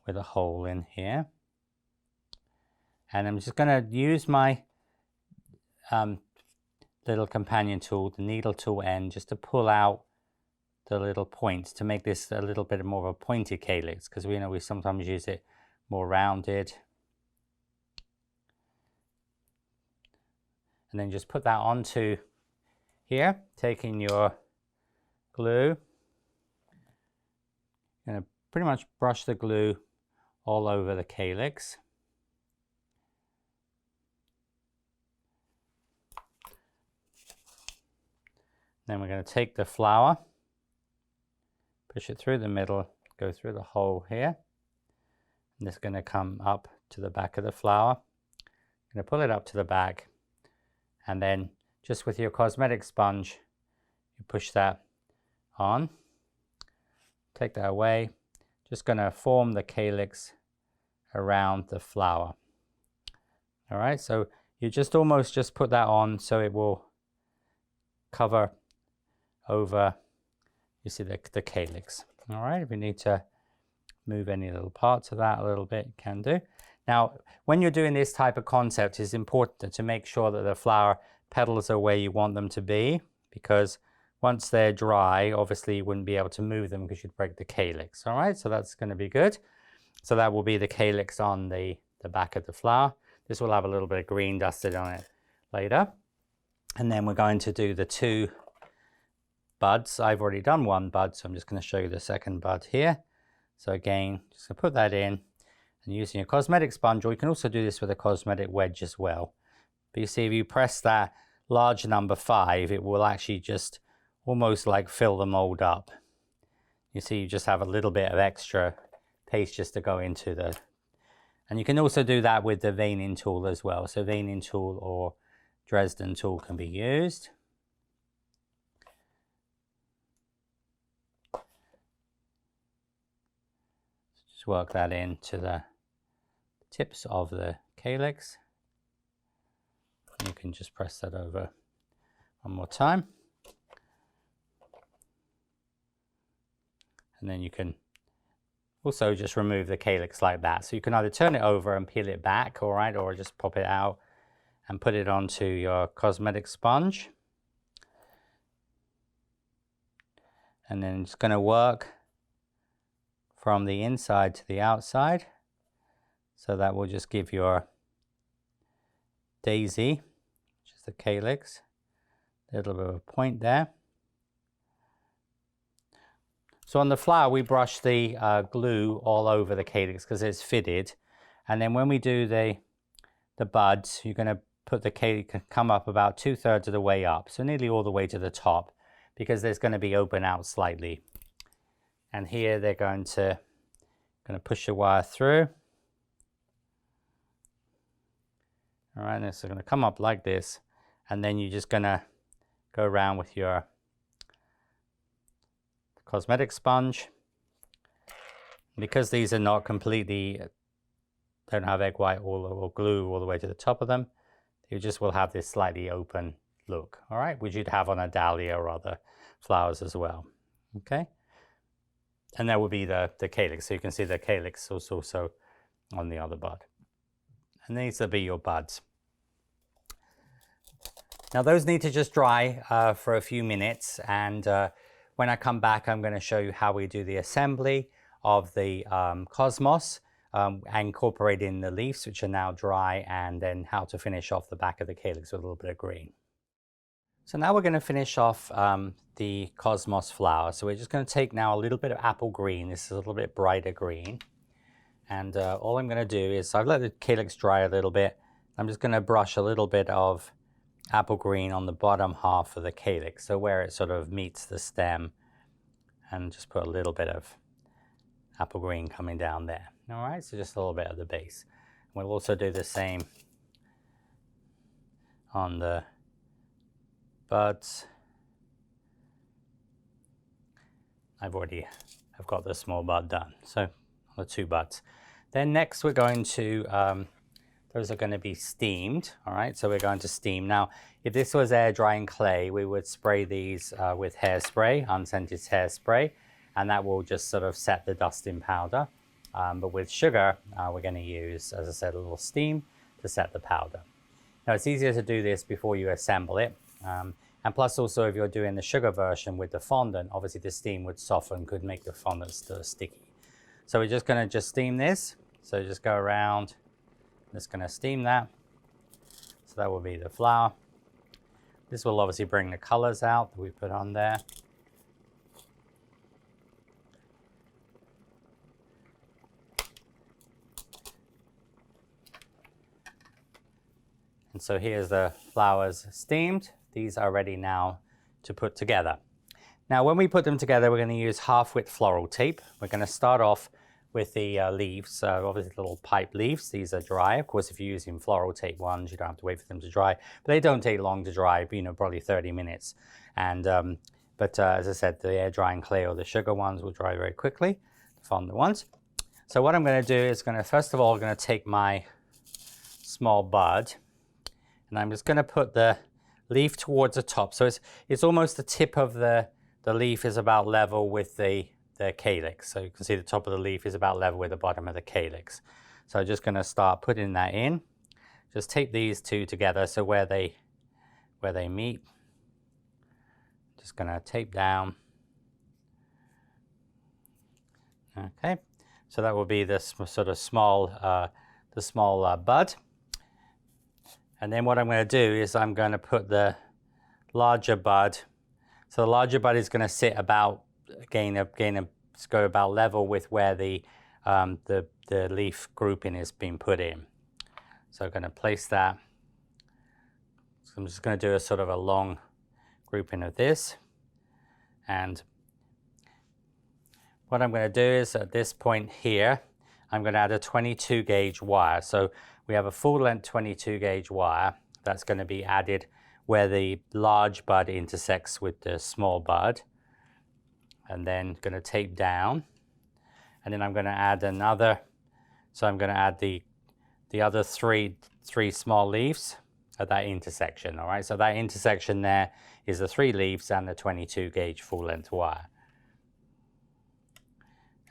A: with a hole in here. And I'm just going to use my little companion tool, the needle tool end, just to pull out the little points to make this a little bit more of a pointed calyx, because we know we sometimes use it more rounded. And then just put that onto here, taking your glue. I'm going to pretty much brush the glue all over the calyx. Then we're going to take the flower, push it through the middle, go through the hole here. And it's going to come up to the back of the flower. I'm going to pull it up to the back. And then just with your cosmetic sponge, you push that on. Take that away. Just going to form the calyx around the flower. All right, so you just almost just put that on so it will cover over, you see, the calyx. All right, if you need to move any little parts of that a little bit, you can do. Now, when you're doing this type of concept, it's important to make sure that the flower petals are where you want them to be, because once they're dry, obviously you wouldn't be able to move them because you'd break the calyx. All right, so that's going to be good. So that will be the calyx on the back of the flower. This will have a little bit of green dusted on it later. And then we're going to do the two buds. I've already done one bud, so I'm just going to show you the second bud here. So again, just going to put that in and using your cosmetic sponge, or you can also do this with a cosmetic wedge as well. But you see, if you press that large number 5, it will actually just almost like fill the mold up. You see, you just have a little bit of extra paste just to go into the, and you can also do that with the veining tool as well. So veining tool or Dresden tool can be used. Just work that into the tips of the calyx. You can just press that over one more time. And then you can also just remove the calyx like that. So you can either turn it over and peel it back, all right, or just pop it out and put it onto your cosmetic sponge. And then it's going to work from the inside to the outside. So that will just give your daisy, which is the calyx, a little bit of a point there. So on the flower, we brush the glue all over the calyx because it's fitted. And then when we do the buds, you're going to put the calyx, come up about 2/3 of the way up. So nearly all the way to the top, because there's going to be open out slightly. And here they're going to push the wire through. All right, and it's going to come up like this. And then you're just going to go around with your cosmetic sponge. Because these are not completely, don't have egg white or glue all the way to the top of them, you just will have this slightly open look, all right, which you'd have on a dahlia or other flowers as well. Okay, and that would be the calyx. So you can see the calyx is also on the other bud. And these will be your buds. Now those need to just dry for a few minutes, and when I come back I'm going to show you how we do the assembly of the cosmos, incorporating the leaves which are now dry, and then how to finish off the back of the calyx with a little bit of green. So now we're going to finish off the cosmos flower. So we're just going to take now a little bit of apple green. This is a little bit brighter green. And all I'm going to do is, I've let the calyx dry a little bit. I'm just going to brush a little bit of apple green on the bottom half of the calyx, so where it sort of meets the stem, and just put a little bit of apple green coming down there. All right, so just a little bit at the base. We'll also do the same on the buds. I've got the small bud done, so the 2 buds. Then next we're going to, those are going to be steamed, all right? So we're going to steam. Now, if this was air drying clay, we would spray these with hairspray, unscented hairspray, and that will just sort of set the dust in powder. But with sugar, we're going to use, as I said, a little steam to set the powder. Now, it's easier to do this before you assemble it. And plus also, if you're doing the sugar version with the fondant, obviously the steam would soften, could make the fondant still sticky. So we're just going to steam this. So just go around, just going to steam that. So that will be the flower. This will obviously bring the colors out that we put on there. And so here's the flowers steamed. These are ready now to put together. Now when we put them together, we're going to use half-width floral tape. We're going to start off with the leaves, obviously little pipe leaves. These are dry. Of course, if you're using floral tape ones, you don't have to wait for them to dry, but they don't take long to dry, probably 30 minutes. And as I said, the air drying clay or the sugar ones will dry very quickly, the fondant ones. So what I'm going to do is first of all, I'm going to take my small bud, and I'm just going to put the leaf towards the top. So it's almost the tip of the leaf is about level with the calyx. So you can see the top of the leaf is about level with the bottom of the calyx. So I'm just going to start putting that in. Just tape these two together so where they meet. Just going to tape down. Okay, so that will be this sort of small, bud. And then what I'm going to do is I'm going to put the larger bud. So the larger bud is going to sit about, go about level with where the leaf grouping is being put in. So I'm going to place that. So I'm just going to do a sort of a long grouping of this. And what I'm going to do is at this point here, I'm going to add a 22 gauge wire. So we have a full length 22 gauge wire that's going to be added where the large bud intersects with the small bud. And then going to tape down. And then I'm going to add another. So I'm going to add the other three small leaves at that intersection. All right. So that intersection there is the 3 leaves and the 22 gauge full length wire.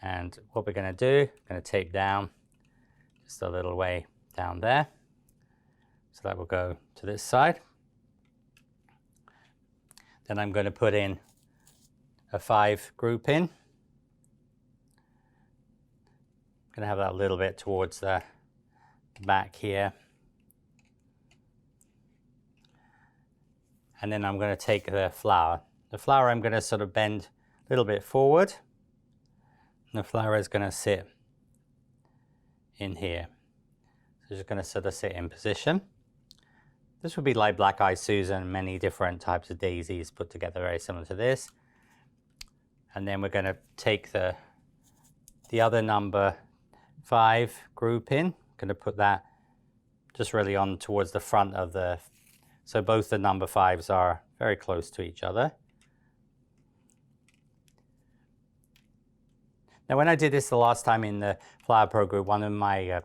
A: And what we're going to do, going to tape down just a little way down there. So that will go to this side. Then I'm going to put in a 5 group in. I'm going to have that a little bit towards the back here. And then I'm going to take the flower. The flower I'm going to sort of bend a little bit forward. And the flower is going to sit in here. So just going to sort of sit in position. This would be like Black Eyed Susan, many different types of daisies put together very similar to this. And then we're going to take the other number 5 group in. Going to put that just really on towards the front of the, so both the number 5s are very close to each other. Now when I did this the last time in the Flower Pro group, one of my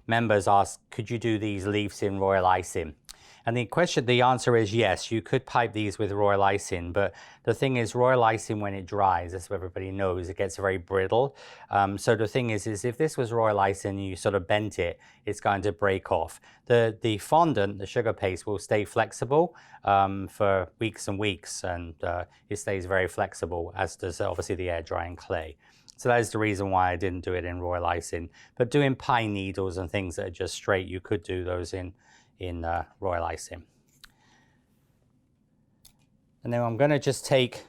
A: members asked, could you do these leaves in royal icing? And the answer is yes, you could pipe these with royal icing, but the thing is royal icing when it dries, as everybody knows, it gets very brittle. So the thing is if this was royal icing and you sort of bent it, it's going to break off. The fondant, the sugar paste, will stay flexible for weeks and weeks, and it stays very flexible, as does obviously the air drying clay. So that is the reason why I didn't do it in royal icing. But doing pine needles and things that are just straight, you could do those in royal icing. And then I'm going to just take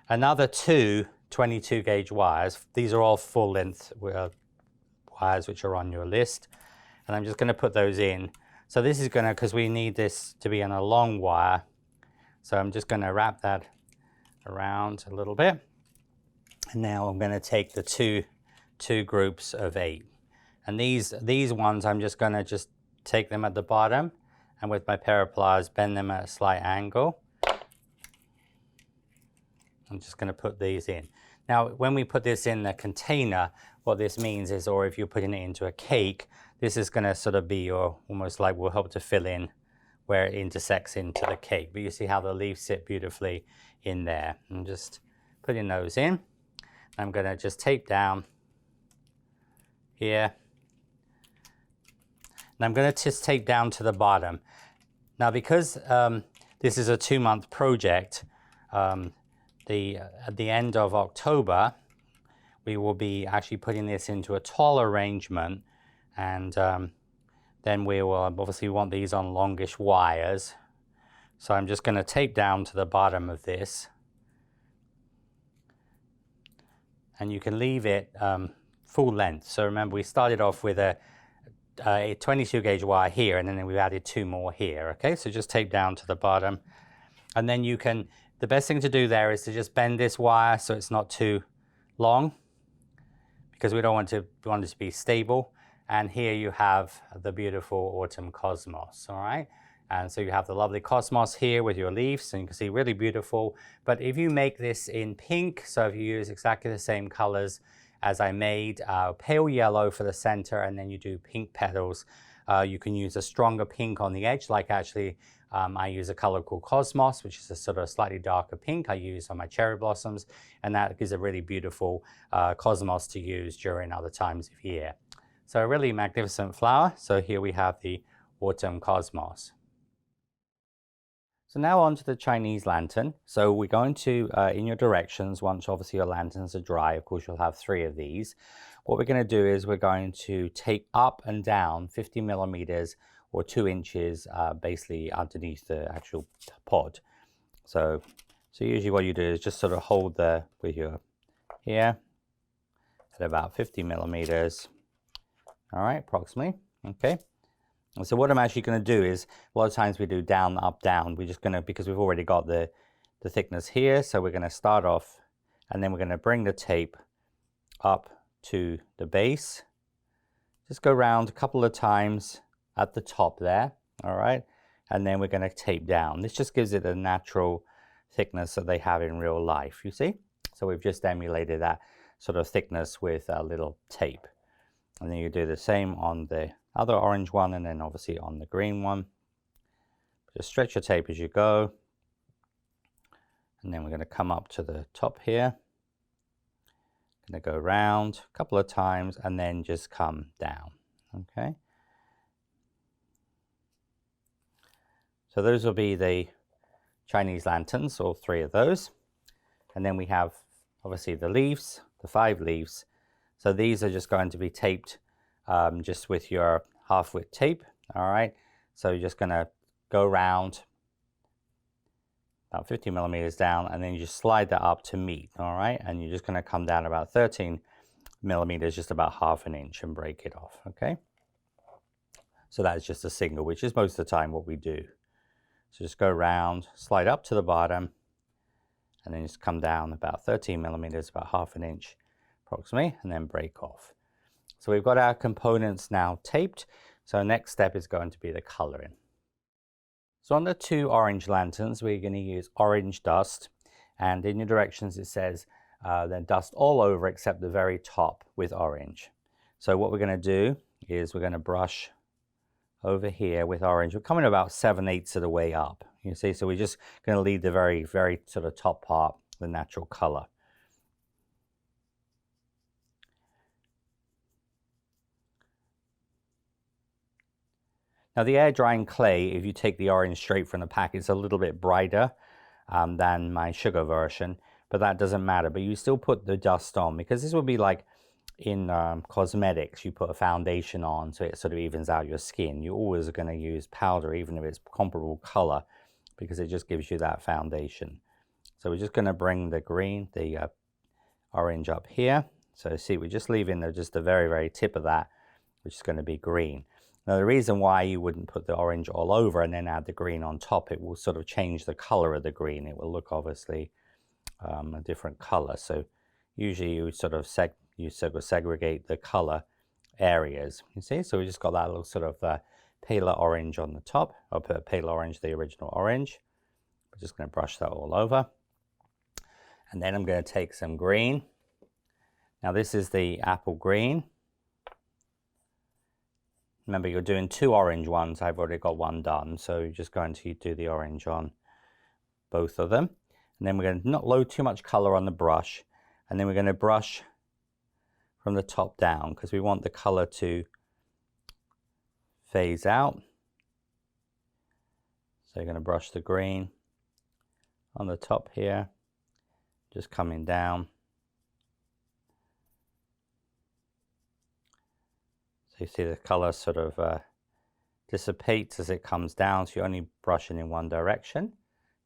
A: another two 22 gauge wires. These are all full length wires which are on your list. And I'm just going to put those in. So this is going to, because we need this to be on a long wire. So I'm just going to wrap that around a little bit. And now I'm going to take the two groups of 8. And these ones, I'm just going to take them at the bottom and with my pair of pliers bend them at a slight angle. I'm just going to put these in. Now when we put this in the container, what this means is, or if you're putting it into a cake, this is going to sort of be your, almost like will help to fill in where it intersects into the cake. But you see how the leaves sit beautifully in there. I'm just putting those in. I'm going to just tape down here. And I'm going to just tape down to the bottom. Now because this is a 2-month project, at the end of October, we will be actually putting this into a tall arrangement, and then we will obviously want these on longish wires. So I'm just going to tape down to the bottom of this. And you can leave it full length. So remember, we started off with a 22 gauge wire here, and then we've added 2 more here. Okay, so just tape down to the bottom. And then you can, the best thing to do there is to just bend this wire so it's not too long, because we don't want it to be stable. And here you have the beautiful autumn cosmos, all right? And so you have the lovely cosmos here with your leaves, and you can see really beautiful. But if you make this in pink, so if you use exactly the same colors as I made, pale yellow for the center, and then you do pink petals, you can use a stronger pink on the edge, like actually I use a color called Cosmos, which is a sort of slightly darker pink I use on my cherry blossoms, and that gives a really beautiful cosmos to use during other times of year. So a really magnificent flower. So here we have the autumn cosmos. So now on to the Chinese lantern. So we're going to, in your directions, once obviously your lanterns are dry, of course you'll have 3 of these. What we're going to do is we're going to tape up and down 50 millimeters or 2 inches basically underneath the actual pod. So usually what you do is just sort of hold with your here at about 50 millimeters. All right, approximately, okay. And so what I'm actually going to do is, a lot of times we do down, up, down. We're just going to, because we've already got the thickness here, so we're going to start off, and then we're going to bring the tape up to the base. Just go around a couple of times at the top there, all right? And then we're going to tape down. This just gives it a natural thickness that they have in real life, you see? So we've just emulated that sort of thickness with a little tape. And then you do the same on the other orange one, and then obviously on the green one. Just stretch your tape as you go. And then we're going to come up to the top here. Going to go around a couple of times and then just come down. Okay. So those will be the Chinese lanterns, all 3 of those. And then we have obviously the leaves, the 5 leaves. So these are just going to be taped just with your half-width tape, all right? So you're just going to go around about 50 millimeters down, and then you just slide that up to meet, all right? And you're just going to come down about 13 millimeters, just about ½ an inch, and break it off, okay? So that's just a single, which is most of the time what we do. So just go around, slide up to the bottom, and then just come down about 13 millimeters, about ½ an inch approximately, and then break off. So we've got our components now taped. So next step is going to be the coloring. So on the 2 orange lanterns, we're going to use orange dust, and in your directions it says then dust all over except the very top with orange. So what we're going to do is we're going to brush over here with orange. We're coming about 7/8 of the way up. You see, so we're just going to leave the very, very sort of top part, the natural color. Now the air drying clay, if you take the orange straight from the pack, it's a little bit brighter than my sugar version, but that doesn't matter. But you still put the dust on, because this would be like in cosmetics, you put a foundation on so it sort of evens out your skin. You always are going to use powder, even if it's comparable color, because it just gives you that foundation. So we're just going to bring the green, the orange up here. So see, we're just leaving just the very, very tip of that, which is going to be green. Now the reason why you wouldn't put the orange all over and then add the green on top, it will sort of change the color of the green. It will look obviously a different color. So usually you sort of segregate the color areas. You see, so we just got that little sort of paler orange on the top. I'll put a paler orange, the original orange. We're just going to brush that all over. And then I'm going to take some green. Now this is the apple green. Remember, you're doing 2 orange ones. I've already got one done, so you're just going to do the orange on both of them. And then we're going to not load too much color on the brush, and then we're going to brush from the top down, because we want the color to phase out. So you're going to brush the green on the top here, just coming down. So you see the color sort of dissipates as it comes down, so you're only brushing in one direction.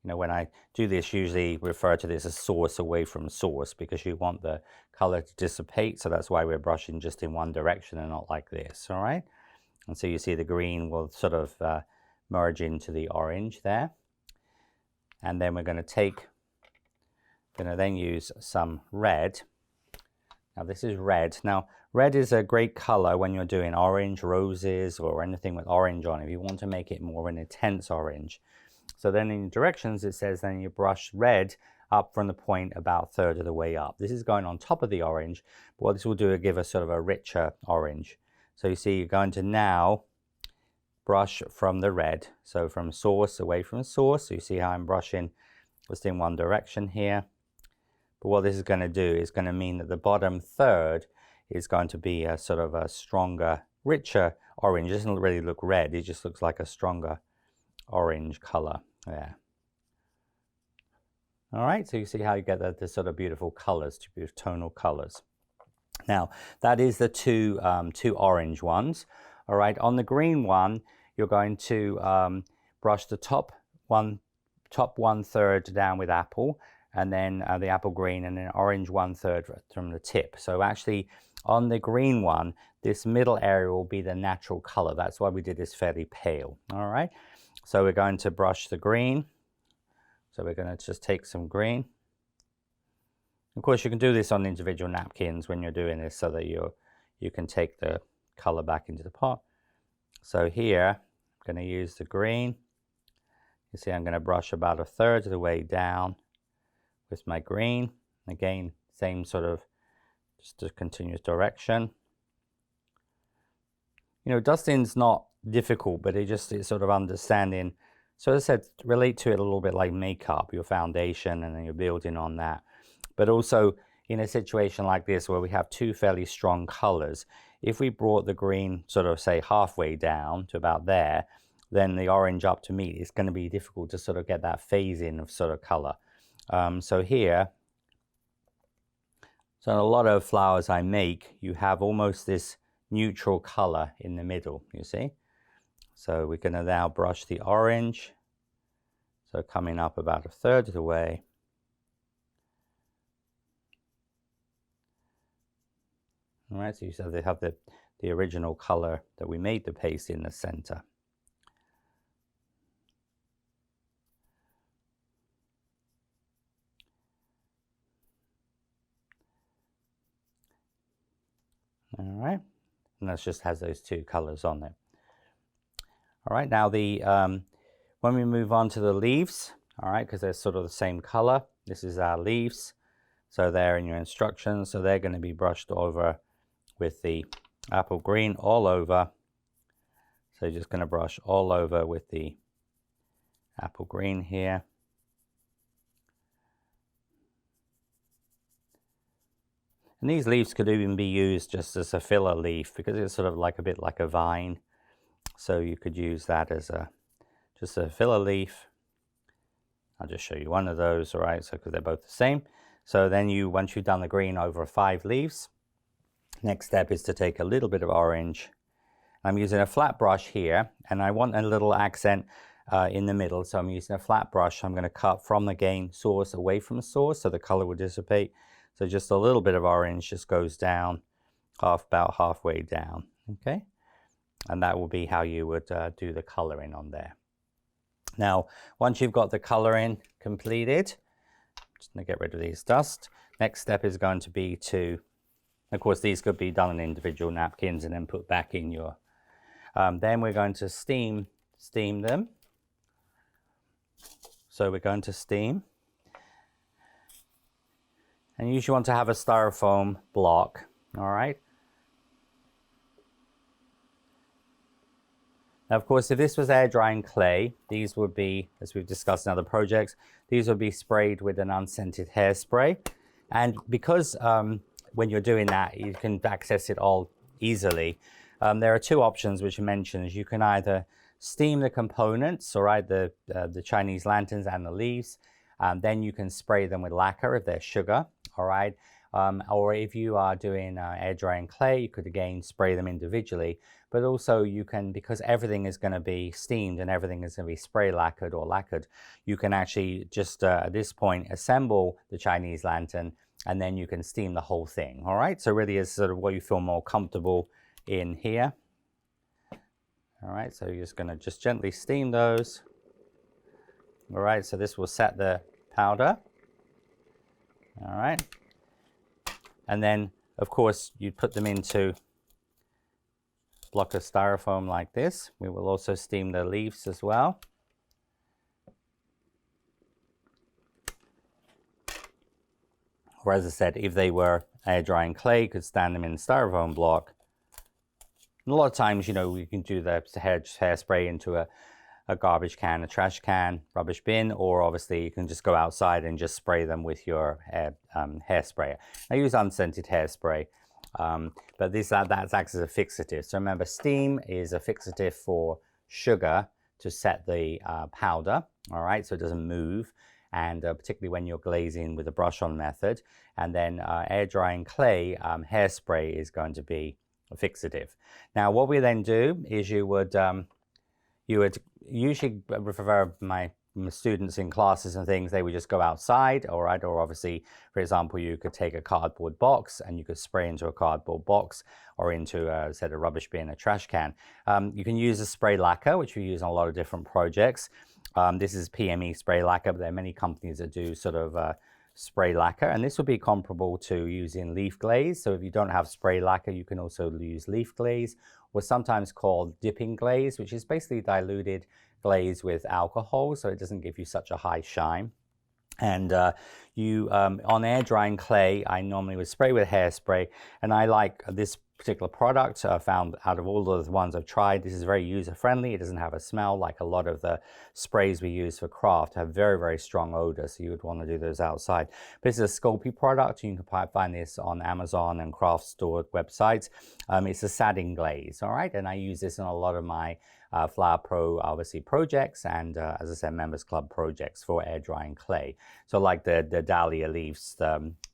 A: You know, when I do this, usually refer to this as source away from source, because you want the color to dissipate, so that's why we're brushing just in one direction and not like this, all right? And so you see the green will sort of merge into the orange there. And then we're going to then use some red. Now this is red. Now red is a great color when you're doing orange roses or anything with orange on it, if you want to make it more an intense orange. So then in directions it says then you brush red up from the point about 1/3 of the way up. This is going on top of the orange, but what this will do is give us sort of a richer orange. So you see you're going to now brush from the red, so from source away from source. So you see how I'm brushing just in one direction here. But what this is going to do is going to mean that the bottom 1/3 is going to be a sort of a stronger, richer orange. It doesn't really look red, it just looks like a stronger orange color there. All right, so you see how you get the sort of beautiful colors, two tonal colors. Now that is the two orange ones. All right, on the green one, you're going to brush the top 1/3 down with apple, and then the apple green, and then orange 1/3 from the tip. So actually on the green one, this middle area will be the natural color. That's why we did this fairly pale. All right, so we're going to brush the green. So we're going to just take some green. Of course, you can do this on individual napkins when you're doing this, so that you can take the color back into the pot. So here I'm going to use the green. You see I'm going to brush about 1/3 of the way down with my green. Again, same sort of just a continuous direction. You know, dusting's not difficult, but it's sort of understanding. So as I said, relate to it a little bit like makeup, your foundation, and then you're building on that. But also in a situation like this where we have two fairly strong colors, if we brought the green sort of say halfway down to about there, then the orange up to meet, it's going to be difficult to sort of get that phase in of sort of color. So here, so in a lot of flowers I make, you have almost this neutral color in the middle, you see. So we're going to now brush the orange, so coming up about 1/3 of the way. All right, so you see they have the original color that we made the paste in the center. All right, and that just has those two colors on there. All right, now when we move on to the leaves, all right, because they're sort of the same color, this is our leaves. So they're in your instructions, so they're going to be brushed over with the apple green all over. So you're just going to brush all over with the apple green here. And these leaves could even be used just as a filler leaf because it's sort of like a bit like a vine. So you could use that as just a filler leaf. I'll just show you one of those, all right? So because they're both the same. So then once you've done the green over 5 leaves, next step is to take a little bit of orange. I'm using a flat brush here, and I want a little accent in the middle. So I'm using a flat brush. I'm going to cut from the gain source away from the source so the color will dissipate. So just a little bit of orange just goes down about halfway down, okay? And that will be how you would do the coloring on there. Now, once you've got the coloring completed, just going to get rid of these dust. Next step is going to be to, of course, these could be done on individual napkins and then put back in your, then we're going to steam them. So we're going to steam. And you usually want to have a styrofoam block, all right? Now, of course, if this was air drying clay, these would be, as we've discussed in other projects, these would be sprayed with an unscented hairspray. And because when you're doing that, you can access it all easily. There are 2 options which are mentioned. You can either steam the components, all right, the Chinese lanterns and the leaves. Then you can spray them with lacquer if they're sugar, all right? Or if you are doing air drying clay, you could again spray them individually. But also you can, because everything is going to be steamed and everything is going to be spray lacquered or lacquered, you can actually just at this point assemble the Chinese lantern and then you can steam the whole thing, all right? So really is sort of what you feel more comfortable in here. All right, so you're just going to just gently steam those. All right, so this will set the powder. All right. And then, of course, you put them into a block of styrofoam like this. We will also steam the leaves as well. Or as I said, if they were air drying clay, you could stand them in a styrofoam block. And a lot of times, you know, you can do the hairspray into a garbage can, a trash can, rubbish bin, or obviously you can just go outside and just spray them with your hairspray. I use unscented hairspray, but that acts as a fixative. So remember, steam is a fixative for sugar to set the powder, all right, so it doesn't move, and particularly when you're glazing with the brush-on method. And then air drying clay, hairspray is going to be a fixative. Now, what we then do is you would usually refer my students in classes and things, they would just go outside, all right? Or obviously, for example, you could take a cardboard box and you could spray into a cardboard box or into a rubbish bin, a trash can. You can use a spray lacquer, which we use on a lot of different projects. This is PME spray lacquer, but there are many companies that do sort of spray lacquer, and this will be comparable to using leaf glaze. So if you don't have spray lacquer, you can also use leaf glaze, or sometimes called dipping glaze, which is basically diluted glaze with alcohol, so it doesn't give you such a high shine. And on air drying clay, I normally would spray with hairspray, and I like this particular product. I found out of all the ones I've tried, this is very user friendly. It doesn't have a smell like a lot of the sprays we use for craft have very, very strong odor, so you would want to do those outside. But this is a Sculpey product. You can find this on Amazon and craft store websites. It's a satin glaze, all right, and I use this in a lot of my Flower Pro, obviously, projects, and as I said, Members Club projects for air drying clay. So like the dahlia leaves,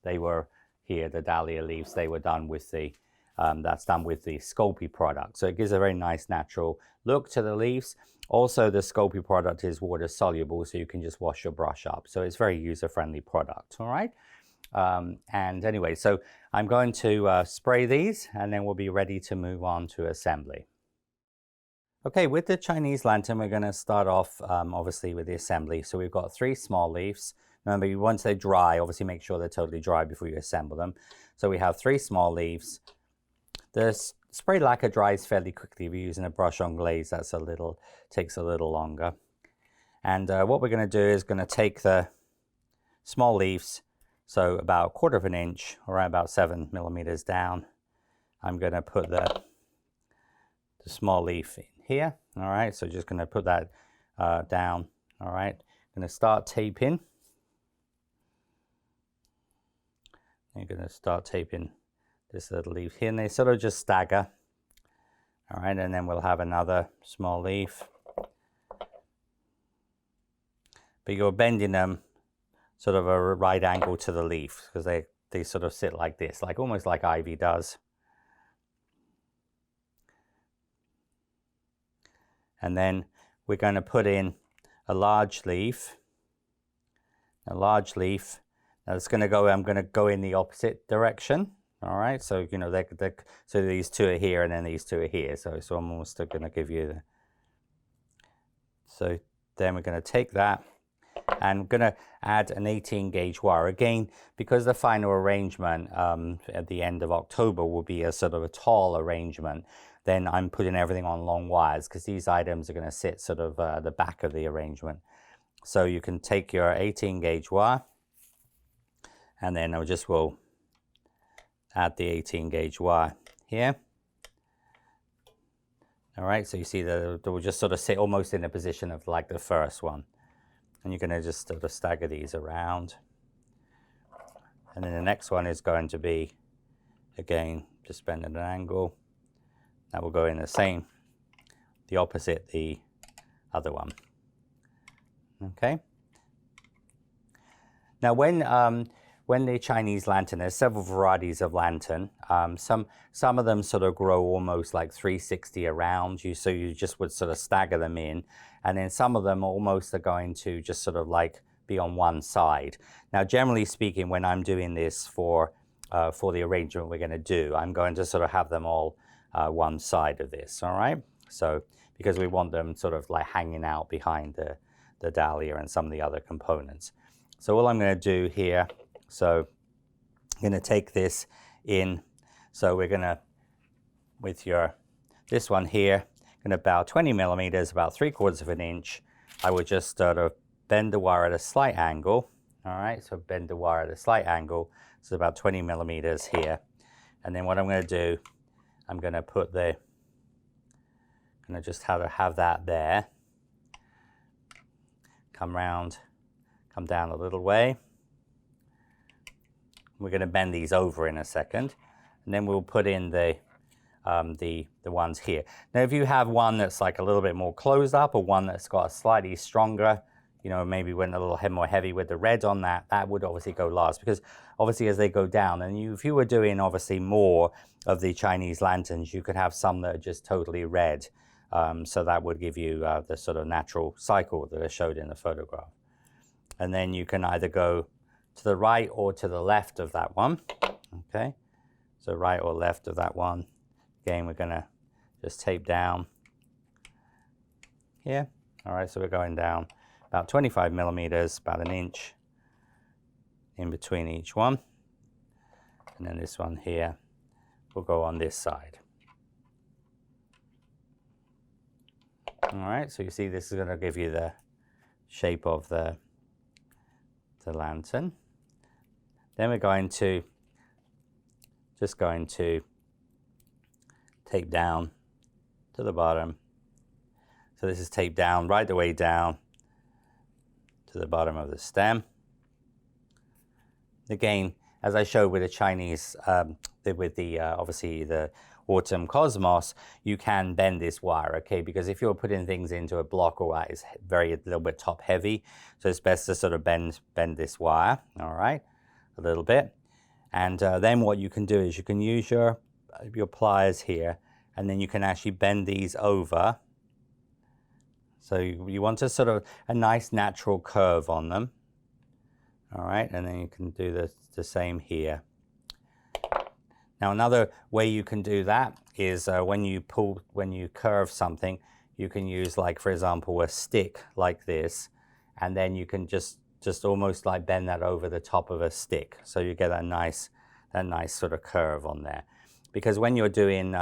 A: they were here, the dahlia leaves, they were done with the, that's done with the Sculpey product. So it gives a very nice natural look to the leaves. Also, the Sculpey product is water soluble, so you can just wash your brush up. So it's very user-friendly product, all right? And anyway, so I'm going to spray these, and then we'll be ready to move on to assembly. Okay, with the Chinese lantern, we're going to start off, obviously, with the assembly. So we've got 3 small leaves. Remember, once they dry, obviously make sure they're totally dry before you assemble them. So we have 3 small leaves. The spray lacquer dries fairly quickly. If you're using a brush-on glaze, takes a little longer. And what we're going to do is going to take the small leaves, so about 1/4 of an inch, or about 7 millimeters down. I'm going to put the small leaf in here. All right, so just going to put that down. All right, going to start taping. You're going to start taping this little leaf here, and they sort of just stagger. All right, and then we'll have another small leaf. But you're bending them sort of a right angle to the leaf, because they sort of sit like this, like almost like ivy does. And then we're going to put in a large leaf. A large leaf. Now it's going to go, I'm going to go in the opposite direction. All right, so you know, so these two are here and then these two are here. So I'm almost going to give you the, so then we're going to take that and I'm going to add an 18 gauge wire. Again, because the final arrangement at the end of October will be a sort of a tall arrangement, then I'm putting everything on long wires because these items are going to sit sort of at the back of the arrangement. So you can take your 18 gauge wire, and then I will add the 18 gauge wire here. All right, so you see that they will just sort of sit almost in a position of like the first one. And you're going to just sort of stagger these around. And then the next one is going to be, again, just bend at an angle. That will go in the opposite, the other one. Okay. Now when the Chinese lantern, there's several varieties of lantern. Some of them sort of grow almost like 360 around you, so you just would sort of stagger them in. And then some of them almost are going to just sort of like be on one side. Now, generally speaking, when I'm doing this for the arrangement we're going to do, I'm going to sort of have them all one side of this, all right? So, because we want them sort of like hanging out behind the dahlia and some of the other components. So all I'm going to do here, so I'm going to take this in. So we're going to, with this one here, going to about 20 millimeters, about 3/4 of an inch. I would just sort of bend the wire at a slight angle. All right, so bend the wire at a slight angle. So about 20 millimeters here. And then what I'm going to do, I'm going to put just have that there. Come round, come down a little way. We're going to bend these over in a second, and then we'll put in the ones here. Now, if you have one that's like a little bit more closed up, or one that's got a slightly stronger, you know, maybe went a little more heavy with the red on that, that would obviously go last, because obviously as they go down, and if you were doing obviously more of the Chinese lanterns, you could have some that are just totally red. So that would give you the sort of natural cycle that I showed in the photograph. And then you can either go to the right or to the left of that one. Okay, so right or left of that one. Again, we're going to just tape down here. All right, so we're going down about 25 millimeters, about an inch in between each one. And then this one here will go on this side. All right, so you see this is going to give you the shape of the lantern. Then we're going to tape down to the bottom. So this is taped down right the way down to the bottom of the stem. Again, as I showed with the Chinese, obviously the Autumn Cosmos, you can bend this wire, okay? Because if you're putting things into a block or that is a little bit top heavy, so it's best to sort of bend this wire, all right, a little bit. And then what you can do is you can use your pliers here, and then you can actually bend these over. So you want a sort of a nice natural curve on them, all right? And then you can do the same here. Now, another way you can do that is when you curve something, you can use, like, for example, a stick like this, and then you can just almost like bend that over the top of a stick. So you get that nice sort of curve on there. Because when you're doing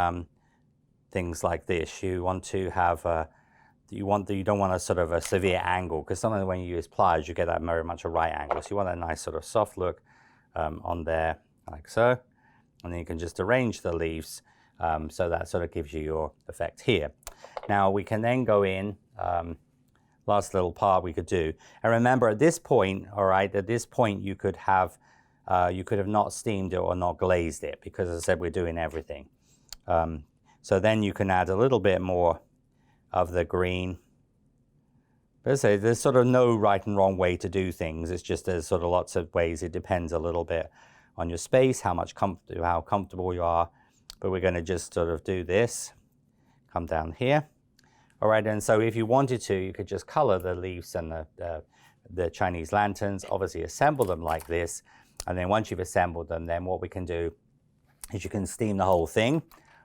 A: things like this, you want to have you don't want a sort of a severe angle, because sometimes when you use pliers, you get that very much a right angle. So you want a nice sort of soft look on there, like so. And then you can just arrange the leaves So that sort of gives you your effect here. Now we can then go in, last little part we could do. And remember at this point, all right, at this point you could have not steamed it or not glazed it, because as I said, we're doing everything. So then you can add a little bit more of the green. But as I say, there's sort of no right and wrong way to do things. It's just there's sort of lots of ways. It depends a little bit on your space, how comfortable you are. But we're going to just sort of do this. Come down here. All right, and so if you wanted to, you could just color the leaves and the Chinese lanterns, obviously assemble them like this. And then once you've assembled them, then what we can do is you can steam the whole thing.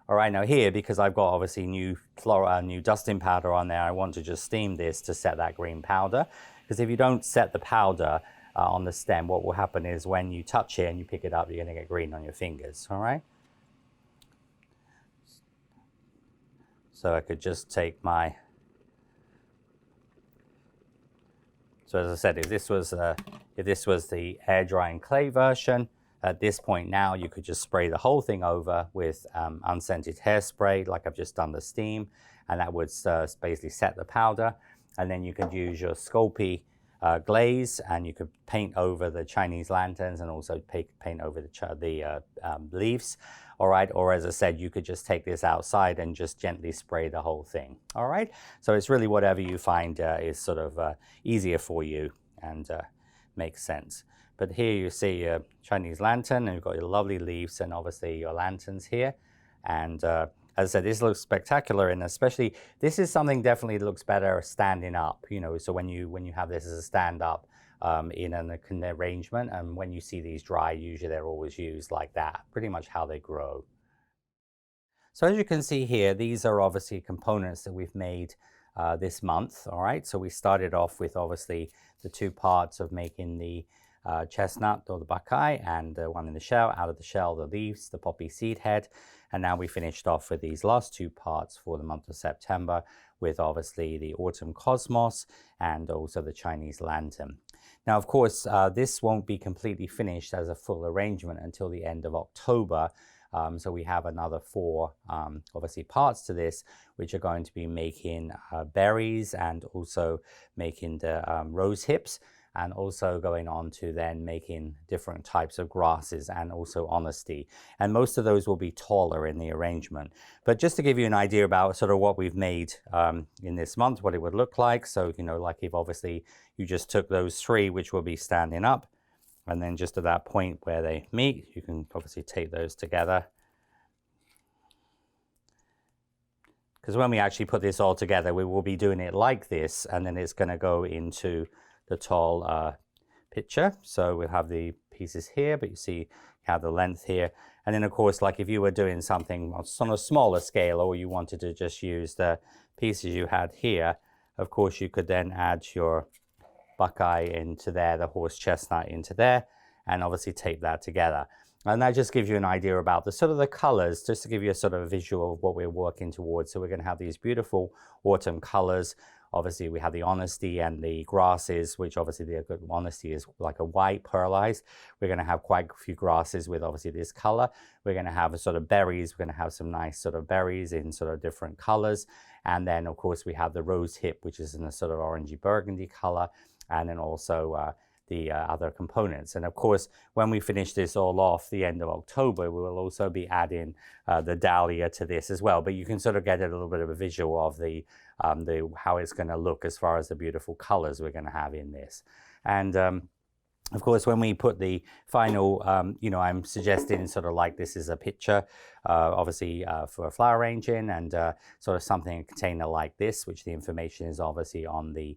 A: All right, now here, because I've got obviously new dusting powder on there, I want to just steam this to set that green powder. Because if you don't set the powder on the stem, what will happen is when you touch it and you pick it up, you're going to get green on your fingers, all right? So I could just take my, so as I said, if this was the air drying clay version, at this point now you could just spray the whole thing over with unscented hairspray, like I've just done the steam, and that would basically set the powder. And then you could use your Sculpey glaze, and you could paint over the Chinese lanterns and also paint over the leaves. All right, or as I said, you could just take this outside and just gently spray the whole thing. All right, so it's really whatever you find is sort of easier for you and makes sense. But here you see your Chinese lantern, and you've got your lovely leaves and obviously your lanterns here. And as I said, this looks spectacular, and especially this is something definitely that looks better standing up. You know, so when you have this as a stand up in an arrangement, and when you see these dry, usually they're always used like that, pretty much how they grow. So as you can see here, these are obviously components that we've made this month. All right, so we started off with obviously the two parts of making the chestnut or the buckeye, and the one in the shell, out of the shell, the leaves, the poppy seed head. And now we finished off with these last two parts for the month of September with obviously the autumn cosmos and also the Chinese lantern. Now, of course, this won't be completely finished as a full arrangement until the end of October. So we have another four, obviously, parts to this, which are going to be making berries and also making the rose hips, and also going on to then making different types of grasses and also honesty. And most of those will be taller in the arrangement. But just to give you an idea about sort of what we've made in this month, what it would look like. So, you know, like if obviously you just took those three, which will be standing up, and then just at that point where they meet, you can obviously take those together. Because when we actually put this all together, we will be doing it like this, and then it's going to go into the tall picture. So we'll have the pieces here, but you see you have the length here. And then of course, like if you were doing something on a smaller scale, or you wanted to just use the pieces you had here, of course you could then add your buckeye into there, the horse chestnut into there, and obviously tape that together. And that just gives you an idea about the sort of the colors, just to give you a sort of a visual of what we're working towards. So we're going to have these beautiful autumn colors. Obviously, we have the honesty and the grasses, which obviously the honesty is like a white pearlized. We're going to have quite a few grasses with obviously this color. We're going to have a sort of berries. We're going to have some nice sort of berries in sort of different colors. And then, of course, we have the rose hip, which is in a sort of orangey burgundy color. And then also the other components. And of course, when we finish this all off the end of October, we will also be adding the dahlia to this as well. But you can sort of get a little bit of a visual of the how it's going to look as far as the beautiful colors we're going to have in this. And of course, when we put the final, you know, I'm suggesting sort of like this is a picture, obviously for flower arranging, and sort of something, a container like this, which the information is obviously on the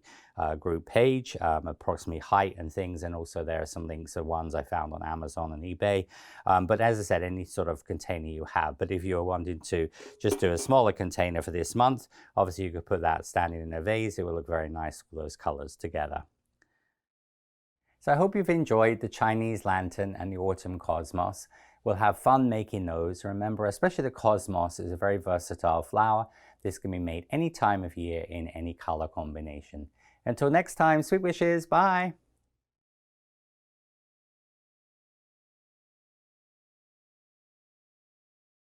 A: group page, approximately height and things. And also there are some links of ones I found on Amazon and eBay. But as I said, any sort of container you have. But if you're wanting to just do a smaller container for this month, obviously you could put that standing in a vase. It will look very nice with those colors together. So I hope you've enjoyed the Chinese lantern and the autumn cosmos. We'll have fun making those. Remember, especially the cosmos is a very versatile flower. This can be made any time of year in any color combination. Until next time, sweet wishes, bye.